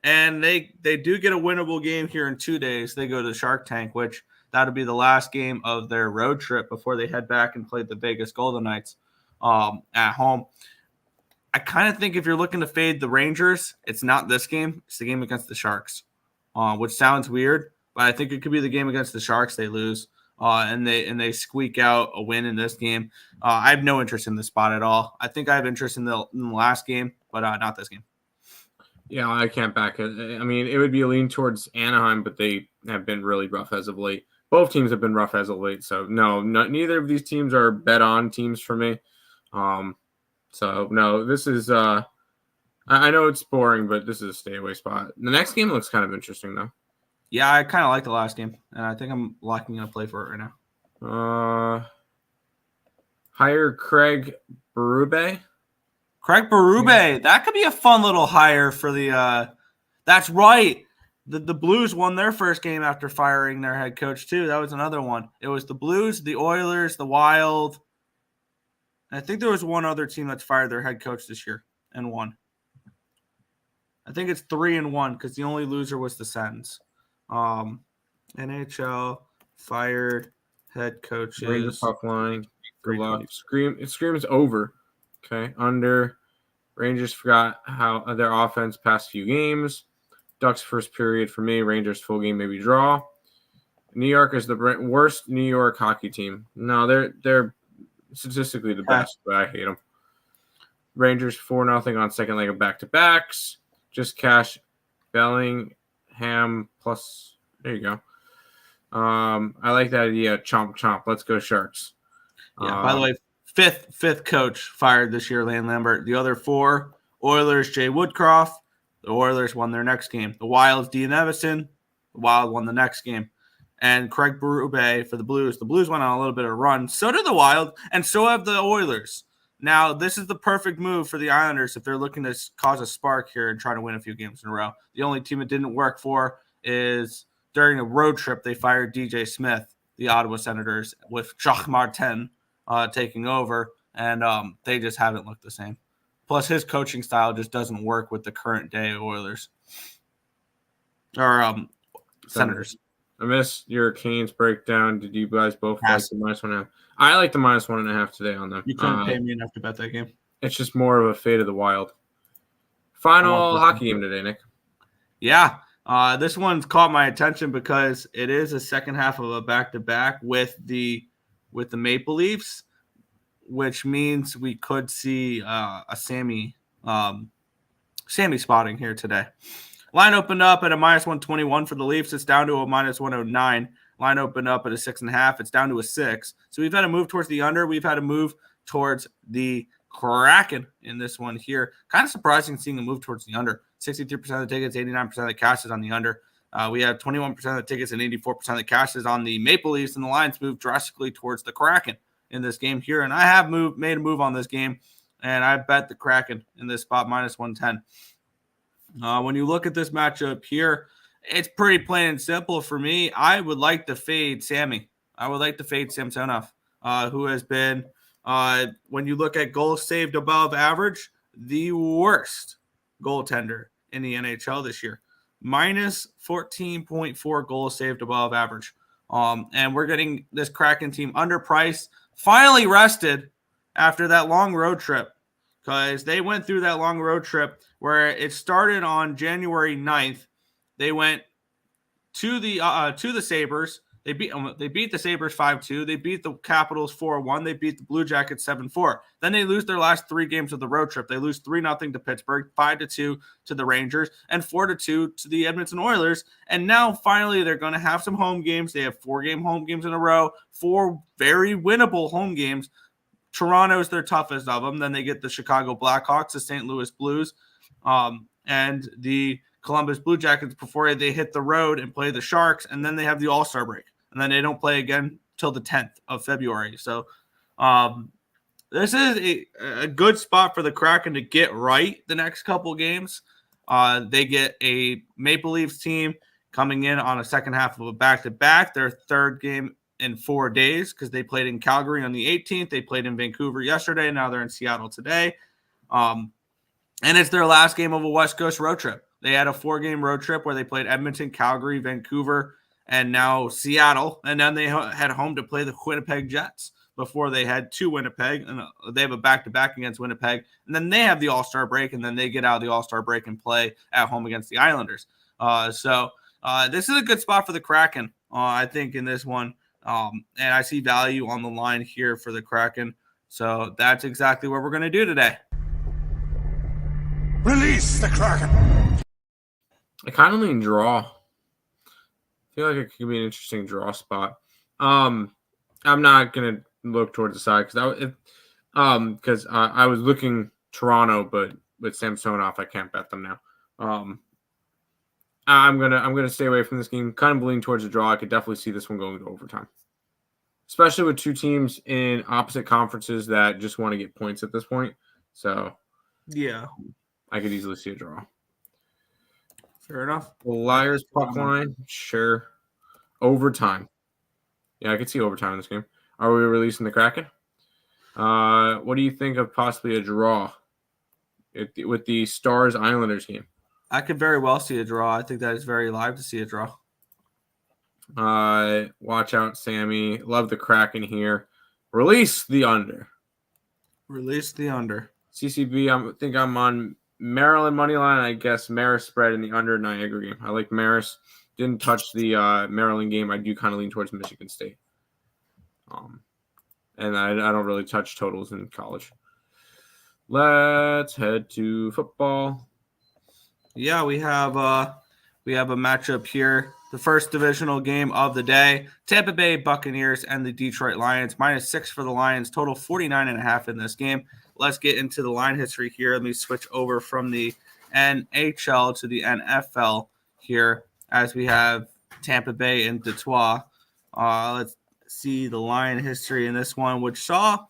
And they do get a winnable game here in 2 days. They go to Shark Tank, which that'll be the last game of their road trip before they head back and play the Vegas Golden Knights at home. I kind of think if you're looking to fade the Rangers, it's not this game. It's the game against the Sharks, which sounds weird, but I think it could be the game against the Sharks they lose, and they squeak out a win in this game. I have no interest in this spot at all. I think I have interest in the last game, but not this game. Yeah, I can't back it. I mean, it would be a lean towards Anaheim, but they have been really rough as of late. Both teams have been rough as of late, so neither of these teams are bet-on teams for me. So no, this is I know it's boring, but this is a stay away spot. The next game looks kind of interesting though. Yeah, I kind of like the last game, and I think I'm locking in a play for it right now. Hire Craig Berube. Yeah. That could be a fun little hire for the that's right. The Blues won their first game after firing their head coach too. That was another one. It was the Blues, the Oilers, the Wild. I think there was one other team that's fired their head coach this year and won. I think it's 3-1 because the only loser was the Sens. NHL fired head coaches. Ranger puck line. It screams over. Okay, under. Rangers forgot how their offense past few games. Ducks first period for me. Rangers full game maybe draw. New York is the worst New York hockey team. No, they're statistically the best, but I hate them. Rangers 4-0 on second leg of back-to-backs. Just cash Bellingham plus. There you go. I like that idea. Chomp, chomp. Let's go Sharks. Yeah. By the way, fifth coach fired this year, Lane Lambert. The other 4, Oilers, Jay Woodcroft. The Oilers won their next game. The Wild's Dean Evison. The Wild won the next game. And Craig Berube for the Blues. The Blues went on a little bit of a run. So did the Wild, and so have the Oilers. Now, this is the perfect move for the Islanders if they're looking to cause a spark here and try to win a few games in a row. The only team it didn't work for is during a road trip, they fired DJ Smith, the Ottawa Senators, with Jacques Martin taking over, and they just haven't looked the same. Plus, his coaching style just doesn't work with the current day Oilers. Or Senators. I missed your Canes breakdown. Did you guys both like the minus 1.5? I like the minus 1.5 today on them. You couldn't pay me enough to bet that game. It's just more of a fate of the Wild. Final hockey game today, Nick. Yeah. This one's caught my attention because it is a second half of a back-to-back with the Maple Leafs, which means we could see a Sammy spotting here today. Line opened up at a minus 121 for the Leafs. It's down to a minus 109. Line opened up at a 6.5. It's down to a 6. So we've had a move towards the under. We've had a move towards the Kraken in this one here. Kind of surprising seeing a move towards the under. 63% of the tickets, 89% of the cash is on the under. We have 21% of the tickets and 84% of the cash is on the Maple Leafs, and the lines moved drastically towards the Kraken in this game here. And I have made a move on this game, and I bet the Kraken in this spot minus 110. When you look at this matchup here, it's pretty plain and simple for me. I would like to fade Sammy. I would like to fade Samsonov, who has been, when you look at goals saved above average, the worst goaltender in the NHL this year. Minus 14.4 goals saved above average. And we're getting this Kraken team underpriced, finally rested after that long road trip, because they went through that long road trip where it started on January 9th. They went to the Sabres. They beat the Sabres 5-2. They beat the Capitals 4-1. They beat the Blue Jackets 7-4. Then they lose their last 3 games of the road trip. They lose 3-0 to Pittsburgh, 5-2 to the Rangers, and 4-2 to the Edmonton Oilers. And now finally they're going to have some home games. They have 4-game home games in a row, 4 very winnable home games. Toronto's their toughest of them. Then they get the Chicago Blackhawks, the St. Louis Blues, and the Columbus Blue Jackets before they hit the road and play the Sharks, and then they have the All-Star break, and then they don't play again till the 10th of February. So this is a good spot for the Kraken to get right the next couple games. They get a Maple Leafs team coming in on a second half of a back-to-back, their third game in 4 days, because they played in Calgary on the 18th. They played in Vancouver yesterday. And now they're in Seattle today. And it's their last game of a West Coast road trip. They had a 4-game road trip where they played Edmonton, Calgary, Vancouver, and now Seattle. And then they had home to play the Winnipeg Jets before they head to Winnipeg. And they have a back-to-back against Winnipeg. And then they have the All-Star break, and then they get out of the All-Star break and play at home against the Islanders. So this is a good spot for the Kraken, I think, in this one. And I see value on the line here for the Kraken. So that's exactly what we're going to do today. Release the Kraken. I kind of lean draw. I feel like it could be an interesting draw spot. I'm not gonna look towards the side because I was looking Toronto, but with Samsonov, I can't bet them now. I'm gonna stay away from this game. Kind of lean towards the draw. I could definitely see this one going to overtime, especially with 2 teams in opposite conferences that just want to get points at this point. So yeah, I could easily see a draw. Fair enough. Liars puck line, sure. Overtime. Yeah, I could see overtime in this game. Are we releasing the Kraken? What do you think of possibly a draw with the Stars Islanders game? I could very well see a draw. I think that is very live to see a draw. Watch out, Sammy. Love the Kraken here. Release the under. Release the under. CCB, I think I'm on Maryland money line. I guess Maris spread in the under, and I agree. I like Maris. Didn't touch the Maryland game. I do kind of lean towards Michigan State. And I don't really touch totals in college. Let's head to football. Yeah, we have a matchup here. The first divisional game of the day. Tampa Bay Buccaneers and the Detroit Lions. -6 for the Lions. Total 49.5 in this game. Let's get into the line history here. Let me switch over from the NHL to the NFL here as we have Tampa Bay and Detroit. Let's see the line history in this one, which saw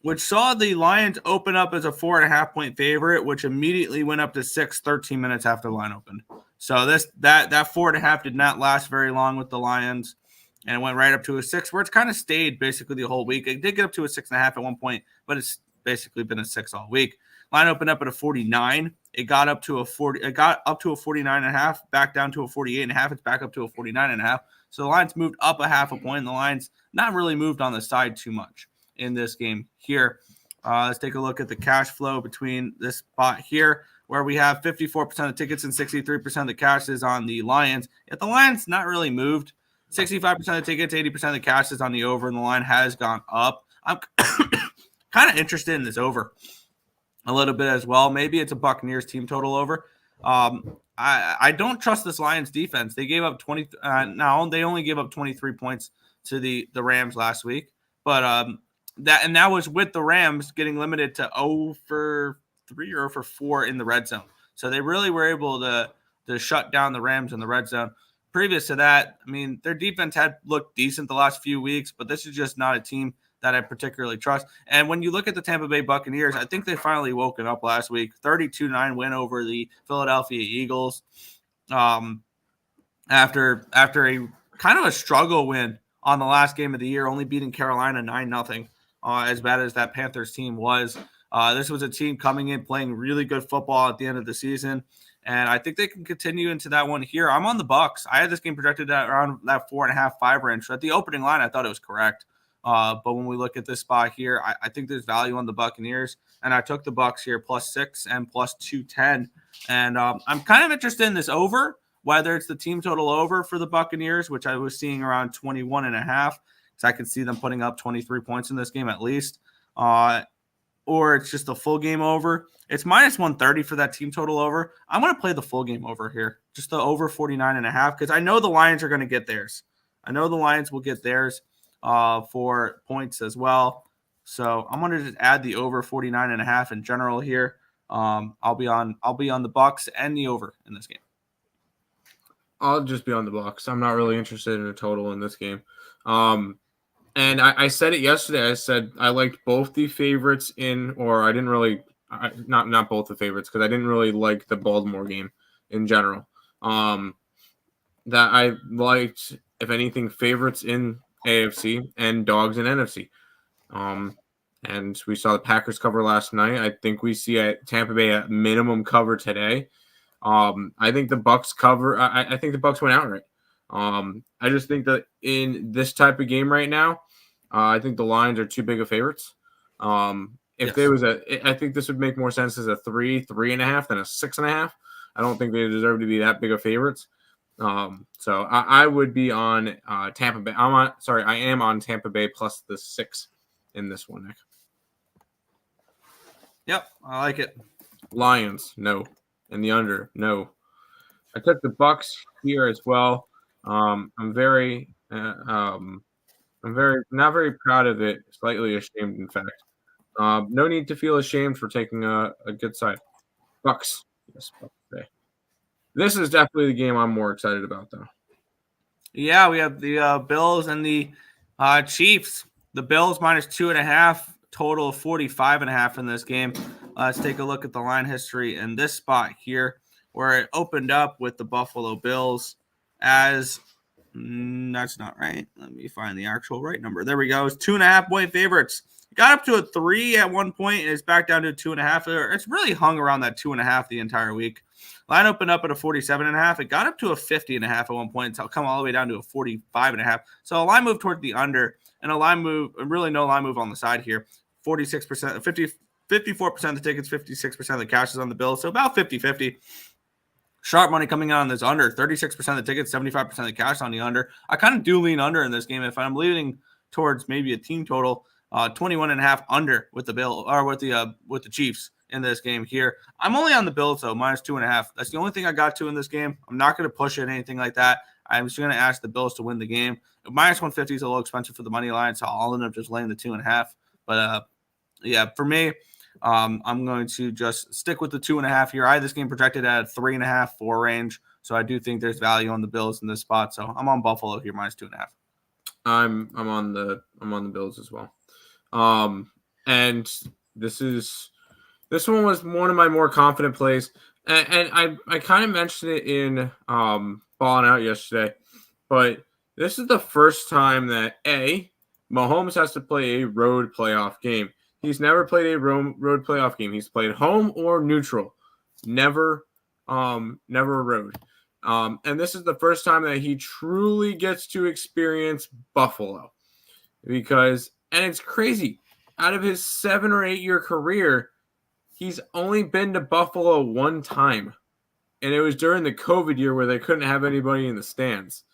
the Lions open up as a 4.5-point favorite, which immediately went up to 6 13 minutes after the line opened. So that 4.5 did not last very long with the Lions, and it went right up to a 6, where it's kind of stayed basically the whole week. It did get up to a 6.5 at one point, but it's basically been a 6 all week. Line opened up at a 49. It got up to a 40. It got up to a 49.5, back down to a 48.5. It's back up to a 49.5. So the Lions moved up a half a point. And the Lions not really moved on the side too much in this game here. Let's take a look at the cash flow between this spot here, where we have 54% of tickets and 63% of the cash is on the Lions. Yet the Lions not really moved. 65% of the tickets, 80% of the cash is on the over, and the line has gone up. I'm kind of interested in this over a little bit as well. Maybe it's a Buccaneers team total over. I don't trust this Lions defense. They gave up 20. Now they only gave up 23 points to the Rams last week, but that was with the Rams getting limited to 0 for 3 or 0 for 4 in the red zone. So they really were able to shut down the Rams in the red zone. Previous to that, I mean, their defense had looked decent the last few weeks, but this is just not a team that I particularly trust. And when you look at the Tampa Bay Buccaneers, I think they finally woken up last week. 32-9 win over the Philadelphia Eagles after a kind of a struggle win on the last game of the year, only beating Carolina 9-0. As bad as that Panthers team was, this was a team coming in playing really good football at the end of the season, and I think they can continue into that one here. I'm on the Bucks. I had this game projected at around that 4.5-5 range. So at the opening line, I thought it was correct. But when we look at this spot here, I think there's value on the Buccaneers, and I took the Bucks here +6 and +210. And I'm kind of interested in this over, whether it's the team total over for the Buccaneers, which I was seeing around 21.5, because I could see them putting up 23 points in this game at least, or it's just a full game over. It's -130 for that team total over. I'm going to play the full game over here, just the over 49.5, because I know the Lions are going to get theirs. I know the Lions will get theirs for points as well. So I'm going to just add the over 49.5 in general here. I'll be on the Bucks and the over in this game. I'll just be on the Bucks. I'm not really interested in a total in this game. And I said it yesterday. I said I liked both the favorites or I didn't really not both the favorites, because I didn't really like the Baltimore game in general. That I liked, if anything, favorites in AFC and dogs in NFC. And we saw the Packers cover last night. I think we see at Tampa Bay at minimum cover today. I think the Bucks cover. I think the Bucks went outright. I just think that in this type of game right now, I think the Lions are too big of favorites. If there was I think this would make more sense as a 3.5 than a 6.5. I don't think they deserve to be that big of favorites. So I would be on Tampa Bay. I am on Tampa Bay plus the 6 in this one, Nick. Yep, I like it. Lions, no. And the under, no. I took the Bucks here as well. I'm very not very proud of it. Slightly ashamed, in fact. No need to feel ashamed for taking a good side. Bucks. Yes, Bucks. Okay. This is definitely the game I'm more excited about, though. Yeah, we have the Bills and the Chiefs. The Bills -2.5, total of 45.5 in this game. Let's take a look at the line history in this spot here, where it opened up with the Buffalo Bills as that's not right. Let me find the actual right number. There we go. It's 2.5-point favorites. It got up to a 3 at one point, and it's back down to a 2.5. It's really hung around that 2.5 the entire week. Line opened up at a 47.5. It got up to a 50.5 at one point. It's come all the way down to a 45.5. So a line move toward the under, and a line move, really no line move on the side here. 46%, 54% of the tickets, 56% of the cash is on the Bills. So about 50-50. Sharp money coming out on this under. 36% of the tickets, 75% of the cash on the under. I kind of do lean under in this game. If I'm leaning towards maybe a team total, 21.5 under with the Bill or with the Chiefs in this game here. I'm only on the Bills though, -2.5. That's the only thing I got to in this game. I'm not going to push it, anything like that. I'm just going to ask the Bills to win the game. -150 is a little expensive for the money line, so I'll end up just laying the 2.5. But yeah, for me, I'm going to just stick with the 2.5 here. I had this game projected at 3.5, 4 range, so I do think there's value on the Bills in this spot. So I'm on Buffalo here -2.5. I'm on the Bills as well. And this one was one of my more confident plays, and I kind of mentioned it in Balling Out yesterday, but this is the first time that Mahomes has to play a road playoff game. He's never played a road playoff game. He's played home or neutral, never road. And this is the first time that he truly gets to experience Buffalo, and it's crazy. Out of his 7 or 8 year career, he's only been to Buffalo one time, and it was during the COVID year where they couldn't have anybody in the stands.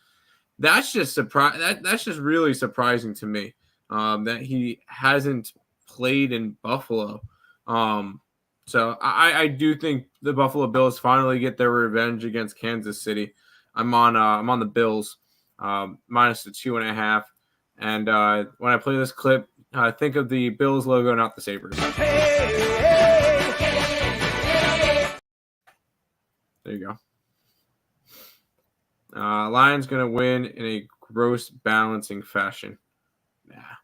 That's just That's just really surprising to me that he hasn't played in Buffalo. So I do think the Buffalo Bills finally get their revenge against Kansas City. I'm on the Bills -2.5. And when I play this clip, think of the Bills logo, not the Sabres. There you go. Lions going to win in a gross balancing fashion. Nah.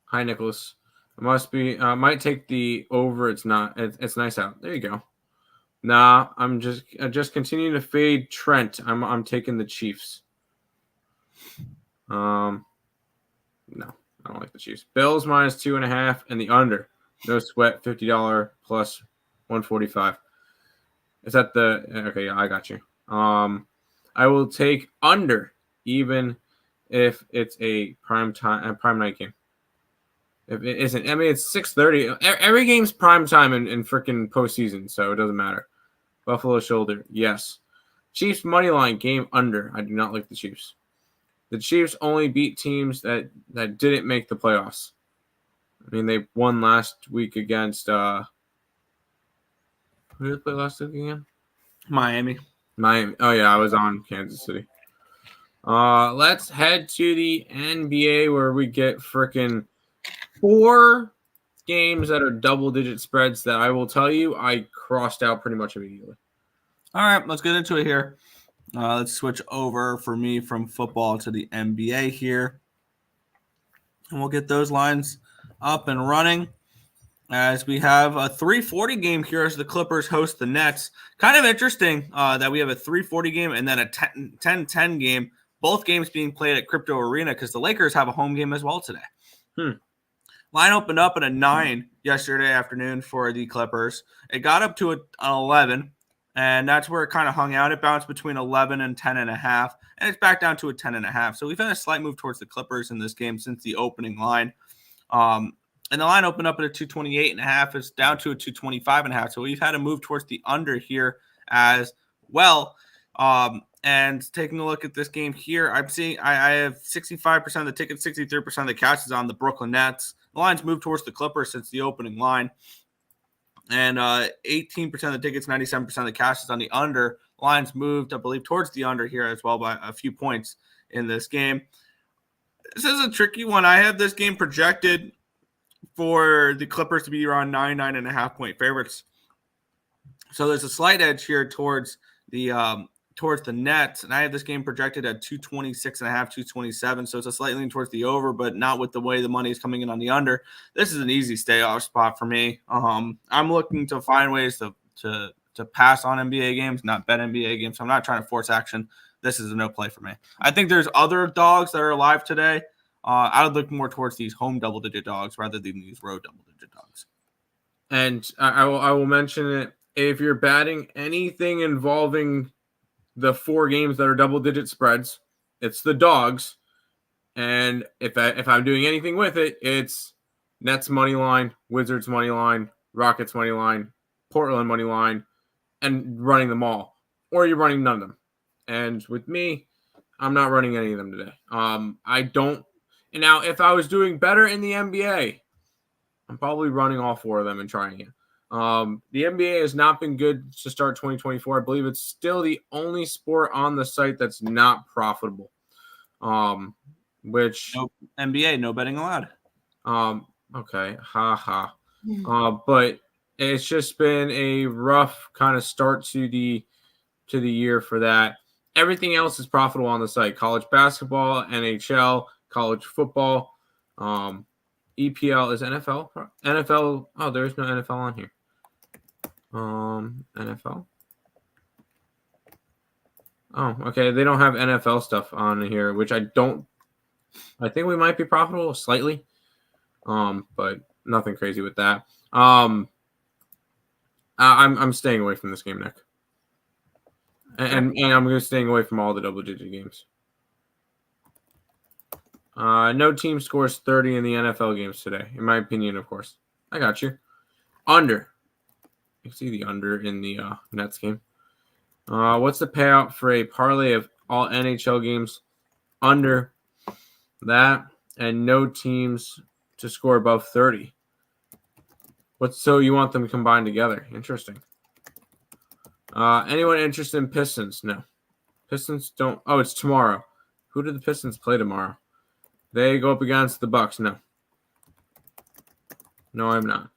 Hi, Nicholas. Might take the over. It's not. It's nice out. There you go. Nah, I'm just continuing to fade Trent. I'm taking the Chiefs. No, I don't like the Chiefs. Bills minus 2.5 and the under. No sweat, $50 plus 145. Is that the okay? Yeah, I got you. I will take under even if it's a prime night game. If it isn't, I mean it's 6:30. Every game's prime time in freaking postseason, so it doesn't matter. Buffalo shoulder, yes. Chiefs money line game under. I do not like the Chiefs. The Chiefs only beat teams that didn't make the playoffs. I mean, they won last week against who did they play last week again? Miami. Oh yeah, I was on Kansas City. Let's head to the NBA where we get freaking 4 games that are double-digit spreads that I will tell you I crossed out pretty much immediately. All right, let's get into it here. Let's switch over for me from football to the NBA here. And we'll get those lines up and running as we have a 3:40 game here as the Clippers host the Nets. Kind of interesting that we have a 3:40 game and then a 10-10 game, both games being played at Crypto Arena because the Lakers have a home game as well today. Line opened up at a 9 yesterday afternoon for the Clippers. It got up to an 11, and that's where it kind of hung out. It bounced between 11 and 10.5, and it's back down to a 10.5. So we've had a slight move towards the Clippers in this game since the opening line. And the line opened up at a 228.5. It's down to a 225.5. So we've had a move towards the under here as well. And taking a look at this game here, I'm seeing I have 65% of the tickets, 63% of the cash is on the Brooklyn Nets. The line's moved towards the Clippers since the opening line. And 18% of the tickets, 97% of the cash is on the under. The line's moved, I believe, towards the under here as well by a few points in this game. This is a tricky one. I have this game projected for the Clippers to be around 9.5 point favorites. So there's a slight edge here towards the Nets, and I have this game projected at 226.5, 227. So it's a slight lean towards the over, but not with the way the money is coming in on the under. This is an easy stay off spot for me. I'm looking to find ways to pass on NBA games, not bet NBA games. So I'm not trying to force action. This is a no play for me. I think there's other dogs that are alive today. I would look more towards these home double-digit dogs rather than these road double-digit dogs. And I will mention it. If you're batting anything involving the 4 games that are double-digit spreads, it's the dogs. And if I'm doing anything with it, it's Nets money line, Wizards money line, Rockets money line, Portland money line, and running them all. Or you're running none of them. And with me, I'm not running any of them today. I don't. And now, if I was doing better in the NBA, I'm probably running all 4 of them and trying it. The NBA has not been good to start 2024. I believe it's still the only sport on the site that's not profitable. Which no NBA, no betting allowed. Okay, but it's just been a rough kind of start to the year for that. Everything else is profitable on the site: college basketball, NHL, college football, EPL is NFL. NFL. Oh, there's no NFL on here. NFL. Oh, okay. They don't have NFL stuff on here, which I think we might be profitable slightly, but nothing crazy with that. I'm staying away from this game, Nick, and I'm going to staying away from all the double-digit games. No team scores 30 in the NFL games today, in my opinion, of course. I got you. Under. You can see the under in the Nets game. What's the payout for a parlay of all NHL games? Under that, and no teams to score above 30. So you want them combined together? Interesting. Anyone interested in Pistons? No. Pistons don't. Oh, it's tomorrow. Who do the Pistons play tomorrow? They go up against the Bucks. No, I'm not.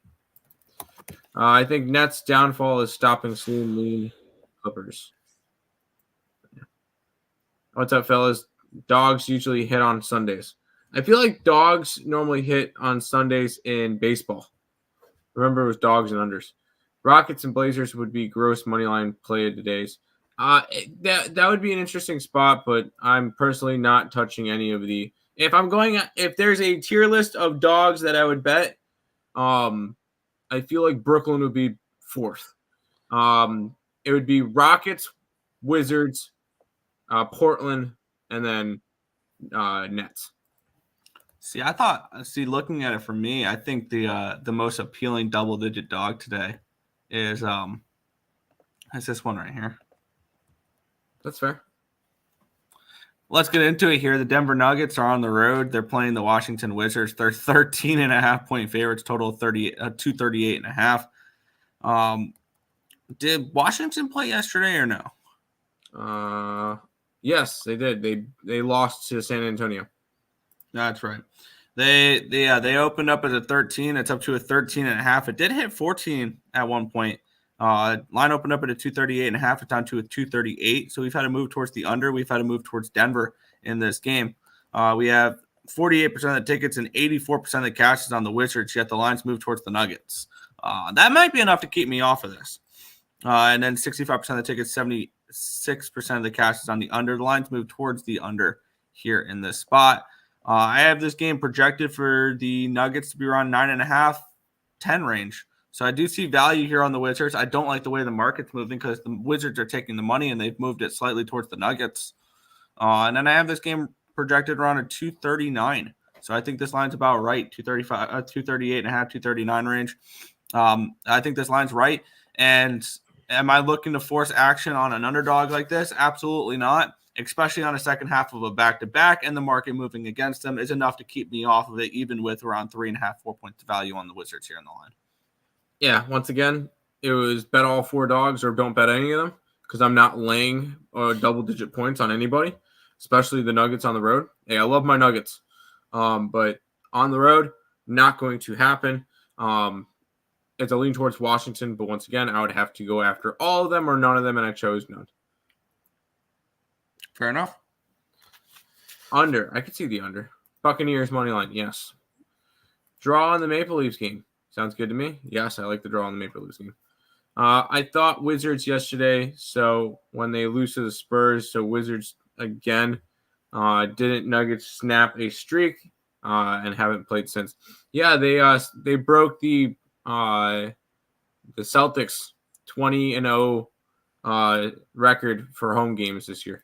I think Nets' downfall is stopping soon the Clippers. What's up, fellas? Dogs usually hit on Sundays. I feel like dogs normally hit on Sundays in baseball. Remember, it was dogs and unders. Rockets and Blazers would be gross money line play of today's. That would be an interesting spot, but I'm personally not touching any of the. If there's a tier list of dogs that I would bet, I feel like Brooklyn would be fourth. It would be Rockets, Wizards, Portland, and then Nets. Looking at it for me, I think the most appealing double-digit dog today is this one right here. That's fair. Let's get into it here. The Denver Nuggets are on the road. They're playing the Washington Wizards. They're 13.5-point favorites, total 238.5. Did Washington play yesterday or no? Yes, they did. They lost to San Antonio. That's right. They opened up as a 13. It's up to a 13.5. It did hit 14 at one point. Line opened up at a 238.5. It's down to a 238. So we've had to move towards the under. We've had to move towards Denver in this game. We have 48% of the tickets and 84% of the cash is on the Wizards, yet the lines move towards the Nuggets. That might be enough to keep me off of this. And then 65% of the tickets, 76% of the cash is on the under. The lines move towards the under here in this spot. I have this game projected for the Nuggets to be around 9.5, 10 range. So I do see value here on the Wizards. I don't like the way the market's moving because the Wizards are taking the money and they've moved it slightly towards the Nuggets. And then I have this game projected around a 239. So I think this line's about right, 238.5, 239 range. I think this line's right. And am I looking to force action on an underdog like this? Absolutely not. Especially on a second half of a back-to-back, and the market moving against them is enough to keep me off of it, even with around 3.5, 4 points value on the Wizards here in the line. Yeah, once again, it was bet all 4 dogs or don't bet any of them because I'm not laying double-digit points on anybody, especially the Nuggets on the road. Hey, I love my Nuggets, but on the road, not going to happen. It's a lean towards Washington, but once again, I would have to go after all of them or none of them, and I chose none. Fair enough. Under. I could see the under. Buccaneers money line. Yes. Draw on the Maple Leafs game. Sounds good to me. Yes, I like the draw on the Maple Leafs game. I thought Wizards yesterday, so when they lose to the Spurs, so Wizards again. Didn't Nuggets snap a streak and haven't played since. Yeah, they broke the Celtics 20-0 record for home games this year.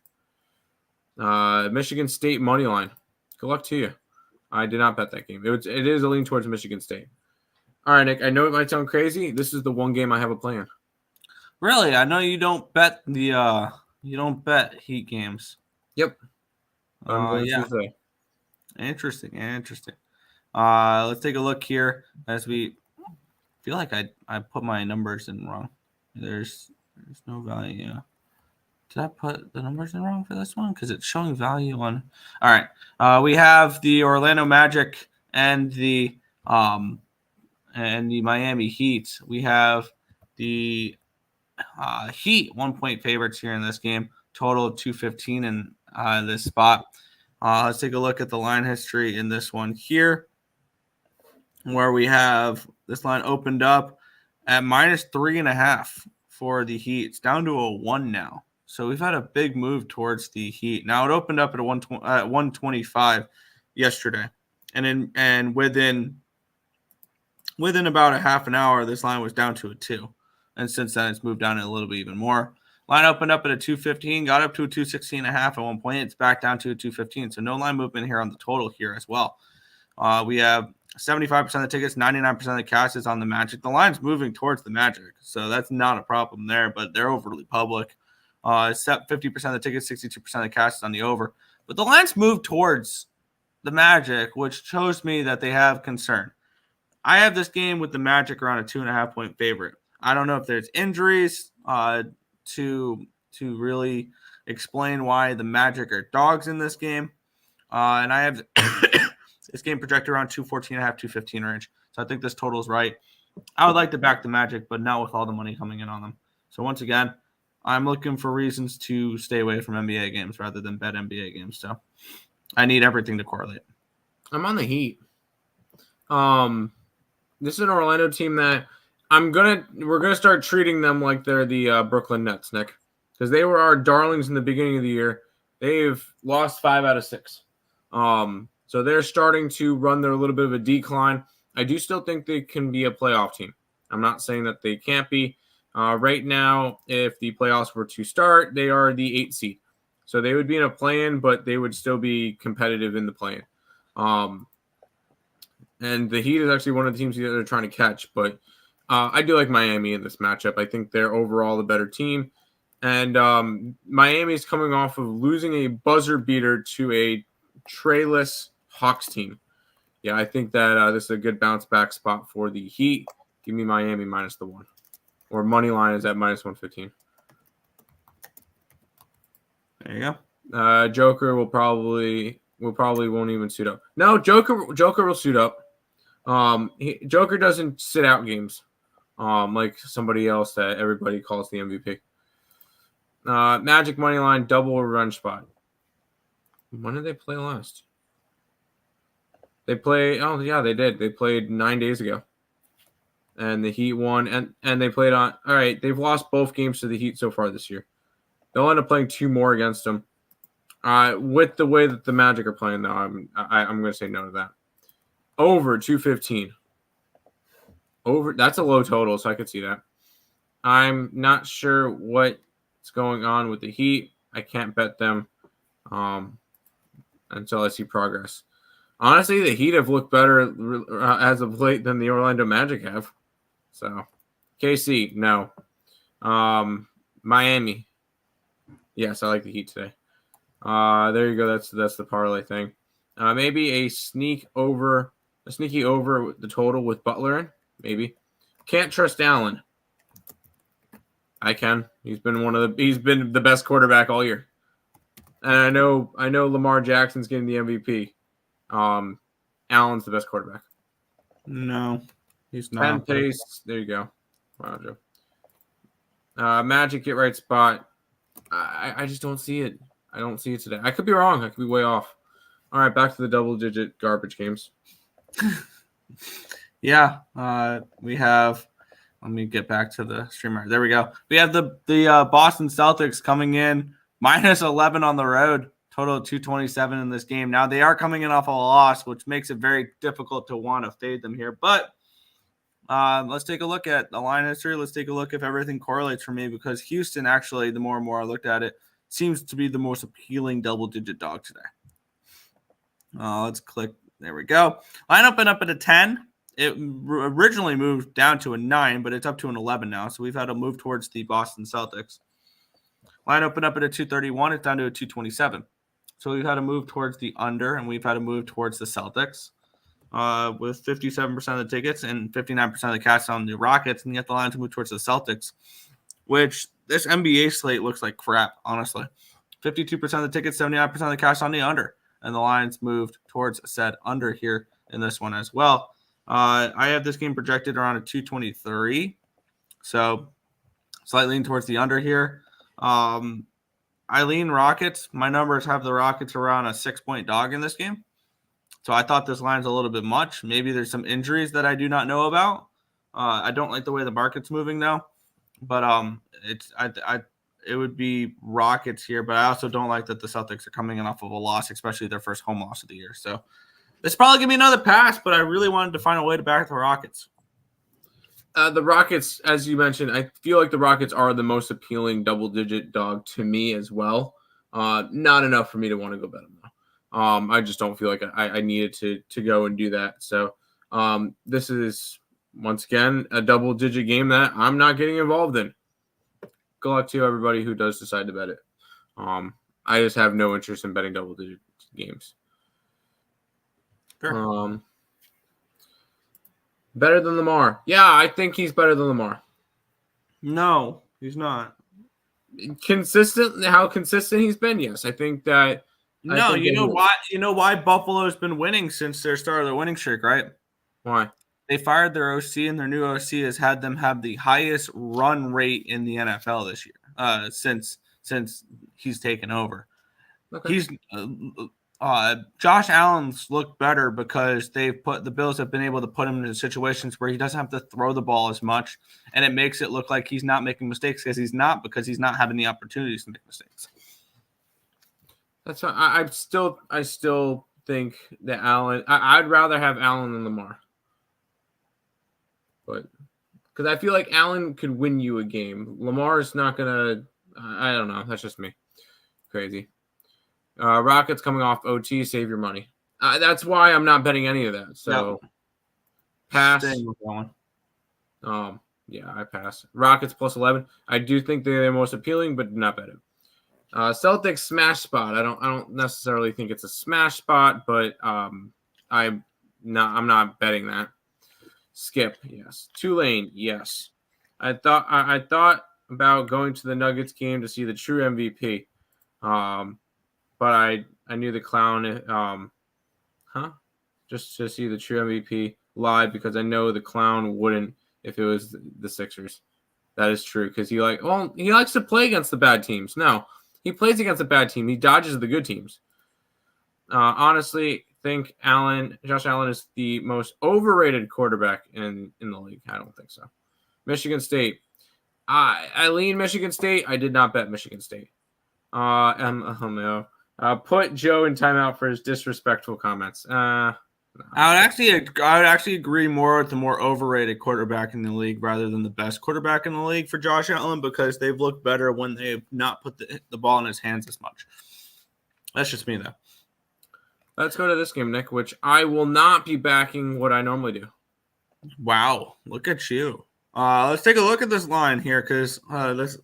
Michigan State money line. Good luck to you. I did not bet that game. It is a lean towards Michigan State. All right, Nick. I know it might sound crazy. This is the one game I have a plan. Really? I know you don't bet Heat games. Yep. Yeah. Interesting. Let's take a look here as we feel like I put my numbers in wrong. There's no value. Did I put the numbers in wrong for this one? Because it's showing value on. All right. We have the Orlando Magic and the Miami Heat. We have the Heat 1-point favorites here in this game. Total of 215 in this spot. Let's take a look at the line history in this one here, where we have this line opened up at -3.5 for the Heat. It's down to a 1 now. So we've had a big move towards the Heat. Now it opened up at 125 yesterday, and within about a half an hour, this line was down to a 2, and since then it's moved down a little bit even more. Line opened up at a 215, got up to a 216.5 at one point. It's back down to a 215, so no line movement here on the total here as well. We have 75% of the tickets, 99% of the cash is on the Magic. The line's moving towards the Magic, so that's not a problem there, but they're overly public. 50% of the tickets, 62% of the cash is on the over. But the lines move towards the Magic, which shows me that they have concern. I have this game with the Magic around a 2.5-point favorite. I don't know if there's injuries to really explain why the Magic are dogs in this game. And I have this game projected around 214.5, 215 range. So I think this total is right. I would like to back the Magic, but not with all the money coming in on them. So once again, I'm looking for reasons to stay away from NBA games rather than bet NBA games. So I need everything to correlate. I'm on the Heat. This is an Orlando team that we're gonna start treating them like they're the Brooklyn Nets, Nick, because they were our darlings in the beginning of the year. They've lost 5 out of 6. So they're starting to run their little bit of a decline. I do still think they can be a playoff team. I'm not saying that they can't be. Right now, if the playoffs were to start, they are the 8th seed. So they would be in a play-in, but they would still be competitive in the play-in. And the Heat is actually one of the teams that they're trying to catch. But I do like Miami in this matchup. I think they're overall the better team. And Miami is coming off of losing a buzzer beater to a trayless Hawks team. Yeah, I think that this is a good bounce back spot for the Heat. Give me Miami minus the 1. Or money line is at minus 115. There you go. Joker will probably won't even suit up. No, Joker will suit up. Joker doesn't sit out games. Like somebody else that everybody calls the MVP. Magic money line double run spot. When did they play last? They play. Oh yeah, they did. They played 9 days ago, and the Heat won. And they played on. All right, they've lost both games to the Heat so far this year. They'll end up playing 2 more against them. With the way that the Magic are playing, though, I'm going to say no to that. Over 215. Over. That's a low total, so I could see that. I'm not sure what's going on with the Heat. I can't bet them until I see progress. Honestly, the Heat have looked better as of late than the Orlando Magic have. So, KC, no. Miami. Yes, I like the Heat today. There you go. That's the parlay thing. Maybe a sneaky over the total with Butler in. Maybe. Can't trust Allen. I can. He's been the best quarterback all year. And I know Lamar Jackson's getting the MVP. Allen's the best quarterback. No, he's not. 10 pace. There you go. Wow, Joe. Magic get right spot. I just don't see it. I don't see it today. I could be wrong. I could be way off. All right, back to the double-digit garbage games. Yeah, we have. Let me get back to the streamer. There we go. We have the Boston Celtics coming in minus 11 on the road. Total of 227 in this game. Now they are coming in off a loss, which makes it very difficult to want to fade them here. But let's take a look at the line history. Let's take a look if everything correlates for me, because Houston actually, the more and more I looked at it, seems to be the most appealing double-digit dog today. Let's click. There we go. Line opened up at a 10. It originally moved down to a 9, but it's up to an 11 now. So we've had to move towards the Boston Celtics. Line opened up at a 231. It's down to a 227. So we've had to move towards the under, and we've had to move towards the Celtics with 57% of the tickets and 59% of the cash on the Rockets, and yet the line to move towards the Celtics, which this NBA slate looks like crap, honestly. 52% of the tickets, 79% of the cash on the under, and the lines moved towards said under here in this one as well. I have this game projected around a 223, so slightly leaning towards the under here. I lean Rockets. My numbers have the Rockets around a 6-point dog in this game. So I thought this line's a little bit much. Maybe there's some injuries that I do not know about. I don't like the way the market's moving now. But it would be Rockets here. But I also don't like that the Celtics are coming in off of a loss, especially their first home loss of the year. So this probably give me another pass, but I really wanted to find a way to back the Rockets. The Rockets, as you mentioned, I feel like the Rockets are the most appealing double-digit dog to me as well. Not enough for me to want to go bet them, though. I just don't feel like I needed to go and do that. So this is, once again, a double-digit game that I'm not getting involved in. Good luck to everybody who does decide to bet it. I just have no interest in betting double-digit games. Sure. Better than Lamar. Yeah, I think he's better than Lamar. No, he's not. Consistent, how consistent he's been, yes. I think that. No, you know why? You know why Buffalo's been winning since their start of their winning streak, right? Why? They fired their OC, and their new OC has had them have the highest run rate in the NFL this year, since he's taken over. Okay. Josh Allen's looked better because the Bills have been able to put him into situations where he doesn't have to throw the ball as much, and it makes it look like he's not making mistakes because he's not having the opportunities to make mistakes. That's why I still think that Allen. I'd rather have Allen than Lamar, but because I feel like Allen could win you a game. Lamar is not gonna. I don't know. That's just me. Crazy. Rockets coming off OT. Save your money. That's why I'm not betting any of that. So pass. Staying with that one. Yeah, I pass. Rockets plus 11. I do think they're the most appealing, but not bet it. Celtics smash spot. I don't necessarily think it's a smash spot, but I'm not betting that. Skip, yes. Tulane, yes. I thought about going to the Nuggets game to see the true MVP. But I knew the clown just to see the true MVP live because I know the clown wouldn't if it was the Sixers. That is true because he likes to play against the bad teams. No, he plays against a bad team. He dodges the good teams. Honestly, think Josh Allen is the most overrated quarterback in the league. I don't think so. Michigan State. I lean Michigan State. I did not bet Michigan State. Put Joe in timeout for his disrespectful comments. I would actually agree more with the more overrated quarterback in the league rather than the best quarterback in the league for Josh Allen because they've looked better when they've not put the ball in his hands as much. That's just me, though. Let's go to this game, Nick, which I will not be backing what I normally do. Wow, look at you. Let's take a look at this line here because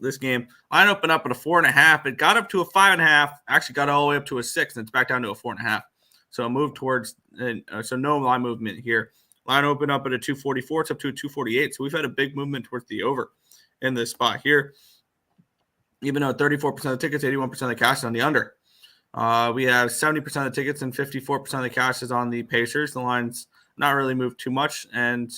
this game line opened up at a 4.5. It got up to a 5.5. Actually, got all the way up to a 6, and it's back down to a 4.5. So it moved towards, so no line movement here. Line opened up at a 244. It's up to a 248. So we've had a big movement towards the over in this spot here. Even though 34% of the tickets, 81% of the cash is on the under. We have 70% of the tickets and 54% of the cash is on the Pacers. The line's not really moved too much. And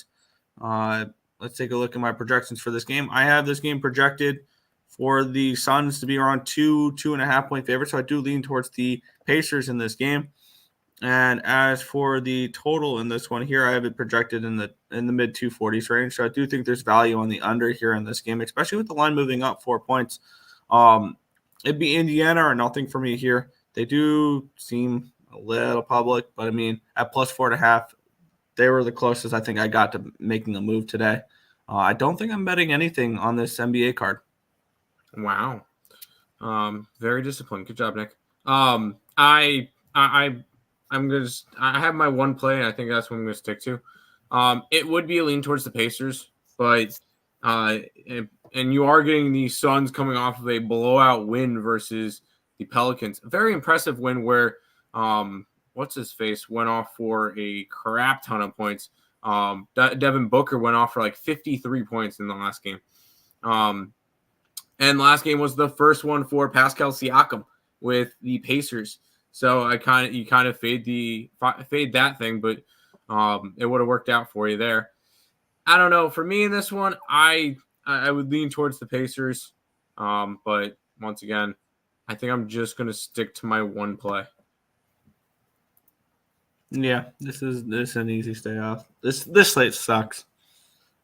let's take a look at my projections for this game. I have this game projected for the Suns to be around 2.5 point favorites. So I do lean towards the Pacers in this game. And as for the total in this one here, I have it projected in the mid 240s range. So I do think there's value on the under here in this game, especially with the line moving up 4 points. It'd be Indiana or nothing for me here. They do seem a little public, but I mean, at plus 4.5, they were the closest I think I got to making a move today. I don't think I'm betting anything on this NBA card. Wow. Very disciplined. Good job, Nick. I have my one play, and I think that's what I'm going to stick to. It would be a lean towards the Pacers, but and you are getting the Suns coming off of a blowout win versus the Pelicans. A very impressive win where what's his face went off for a crap ton of points. Devin Booker went off for like 53 points in the last game. And last game was the first one for Pascal Siakam with the Pacers. So you kind of fade that thing, but it would have worked out for you there. I don't know. For me in this one, I would lean towards the Pacers. But once again, I think I'm just going to stick to my one play. Yeah, this is an easy stay off. This slate sucks.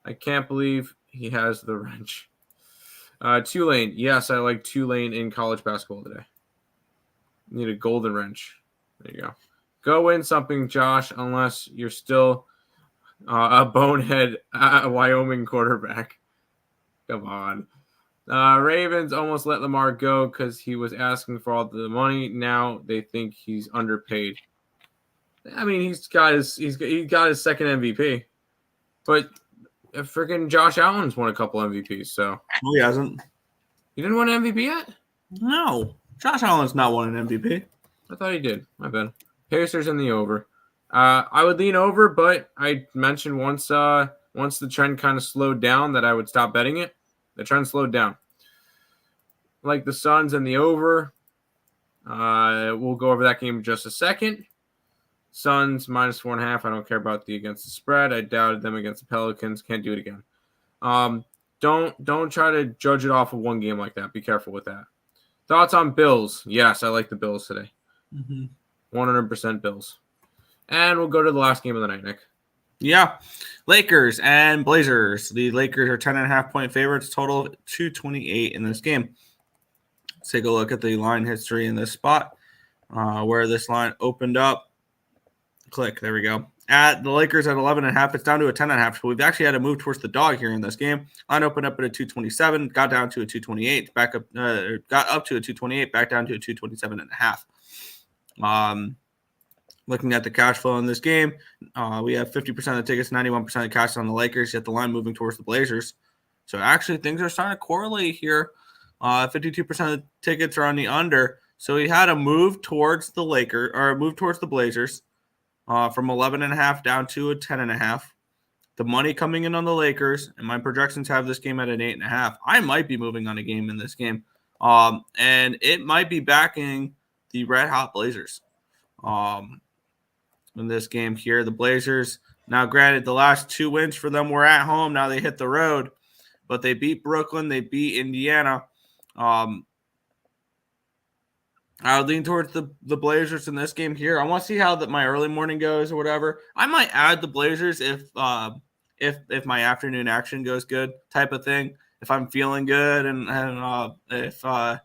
I can't believe he has the wrench. Tulane. Yes, I like Tulane in college basketball today. Need a golden wrench. There you go. Go win something, Josh, unless you're still a bonehead Wyoming quarterback. Come on. Ravens almost let Lamar go because he was asking for all the money. Now they think he's underpaid. I mean, he got his second MVP, but freaking Josh Allen's won a couple MVPs. So he hasn't. He didn't win an MVP yet? No, Josh Allen's not won an MVP. I thought he did. My bad. Pacers in the over. I would lean over, but I mentioned once the trend kind of slowed down that I would stop betting it. The trend slowed down. Like the Suns and the over. We'll go over that game in just a second. Suns minus 4.5. I don't care about the against the spread. I doubted them against the Pelicans. Can't do it again. Don't try to judge it off of one game like that. Be careful with that. Thoughts on Bills? Yes, I like the Bills today. Mm-hmm. 100% Bills. And we'll go to the last game of the night, Nick. Yeah. Lakers and Blazers. The Lakers are 10.5-point favorites, total 228 in this game. Let's take a look at the line history in this spot, where this line opened up. Click. There we go. At the Lakers at 11.5, it's down to a 10.5. So we've actually had to move towards the dog here in this game. Line opened up at a 227, got down to a 228, got up to a 228, back down to a 227.5. Looking at the cash flow in this game, we have 50% of the tickets, 91% of the cash on the Lakers, yet the line moving towards the Blazers. So actually things are starting to correlate here. 52% of the tickets are on the under. So we had a move towards the Lakers, or move towards the Blazers. From 11.5 down to a 10.5. The money coming in on the Lakers, and my projections have this game at an 8.5. I might be moving on a game in this game, and it might be backing the red hot Blazers. In this game here, the Blazers. Now, granted, the last 2 wins for them were at home. Now they hit the road, but they beat Brooklyn, they beat Indiana. I would lean towards the Blazers in this game here. I want to see how my early morning goes or whatever. I might add the Blazers if my afternoon action goes good, type of thing. If I'm feeling good and if my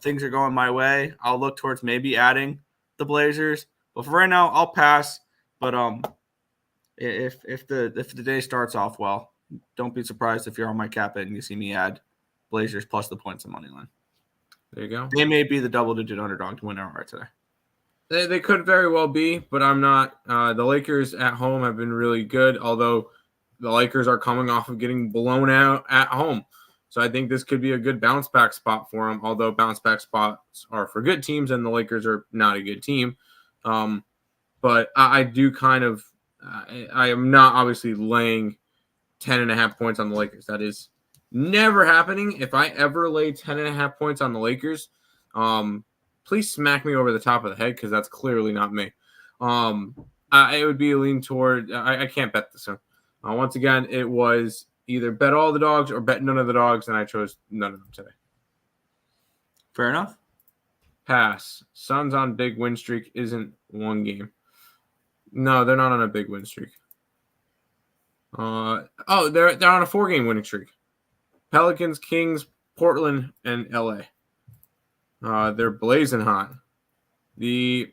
things are going my way, I'll look towards maybe adding the Blazers. But for right now, I'll pass. But if the day starts off well, don't be surprised if you're on my Cappit and you see me add Blazers plus the points and money line. There you go. They may be the double-digit underdog to win outright today. They could very well be, but I'm not. The Lakers at home have been really good, although the Lakers are coming off of getting blown out at home. So I think this could be a good bounce-back spot for them, although bounce-back spots are for good teams, and the Lakers are not a good team. But I do kind of I am not obviously laying 10.5 points on the Lakers. That is never happening. If I ever lay 10.5 points on the Lakers, please smack me over the top of the head because that's clearly not me. It would be a lean toward I can't bet this one. Once again, it was either bet all the dogs or bet none of the dogs, and I chose none of them today. Fair enough. Pass. Suns on big win streak isn't one game. No, they're not on a big win streak. They're on a 4-game winning streak. Pelicans, Kings, Portland, and LA. They're blazing hot. The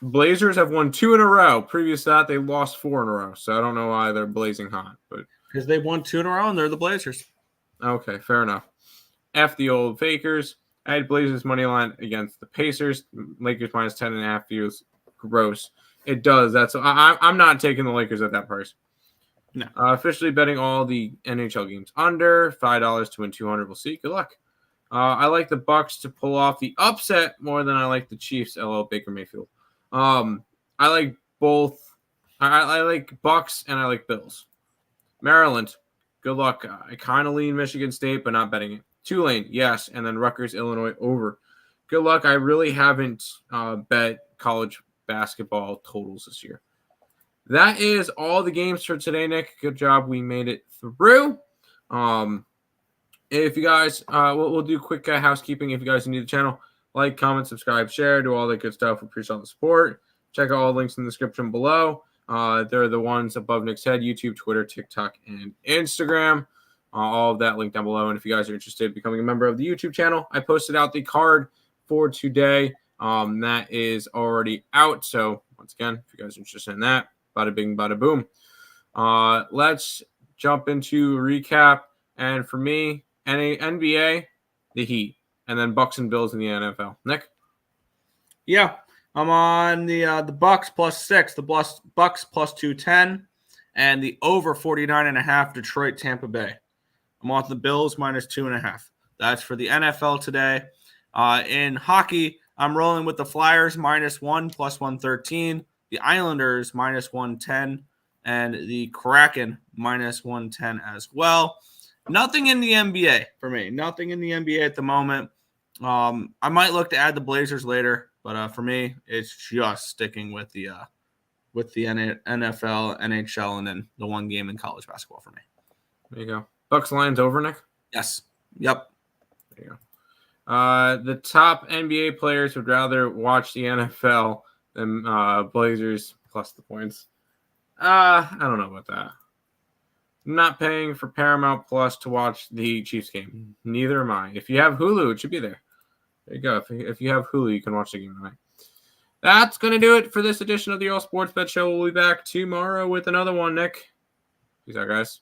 Blazers have won 2 in a row. Previous to that, they lost 4 in a row. So I don't know why they're blazing hot. But because they've won 2 in a row and they're the Blazers. Okay, fair enough. F the old fakers. I had Blazers money line against the Pacers. Lakers minus 10.5 feels gross. It does. I'm not taking the Lakers at that price. No. Officially betting all the NHL games under $5 to win 200. We'll see. Good luck. I like the Bucks to pull off the upset more than I like the Chiefs. LL Baker Mayfield. I like both. I like Bucks and I like Bills. Maryland. Good luck. I kind of lean Michigan State, but not betting it. Tulane, yes, and then Rutgers, Illinois over. Good luck. I really haven't bet college basketball totals this year. That is all the games for today, Nick. Good job. We made it through. If you guys, we'll do quick housekeeping. If you guys are new to the channel, like, comment, subscribe, share, do all that good stuff. We appreciate all the support. Check out all the links in the description below. They're the ones above Nick's head: YouTube, Twitter, TikTok, and Instagram. All of that linked down below. And if you guys are interested in becoming a member of the YouTube channel, I posted out the card for today. That is already out. So once again, if you guys are interested in that, bada bing, bada boom. Let's jump into recap. And for me, NBA, the Heat, and then Bucks and Bills in the NFL. Nick? Yeah, I'm on the Bucks +6, the Bucks +210, and the over 49.5 Detroit Tampa Bay. I'm on the Bills -2.5. That's for the NFL today. In hockey, I'm rolling with the Flyers -1 +113, the Islanders -110, and the Kraken -110 as well. Nothing in the NBA for me. Nothing in the NBA at the moment. I might look to add the Blazers later, but for me, it's just sticking with the NFL, NHL, and then the one game in college basketball for me. There you go. Bucks Lions over, Nick? Yes. Yep. There you go. The top NBA players would rather watch the NFL Them Blazers plus the points. I don't know about that. I'm not paying for Paramount Plus to watch the Chiefs game. Neither am I. If you have Hulu, it should be there. There you go. If you have Hulu, you can watch the game tonight. That's going to do it for this edition of the Earle Sports Bet Show. We'll be back tomorrow with another one, Nick. Peace out, guys.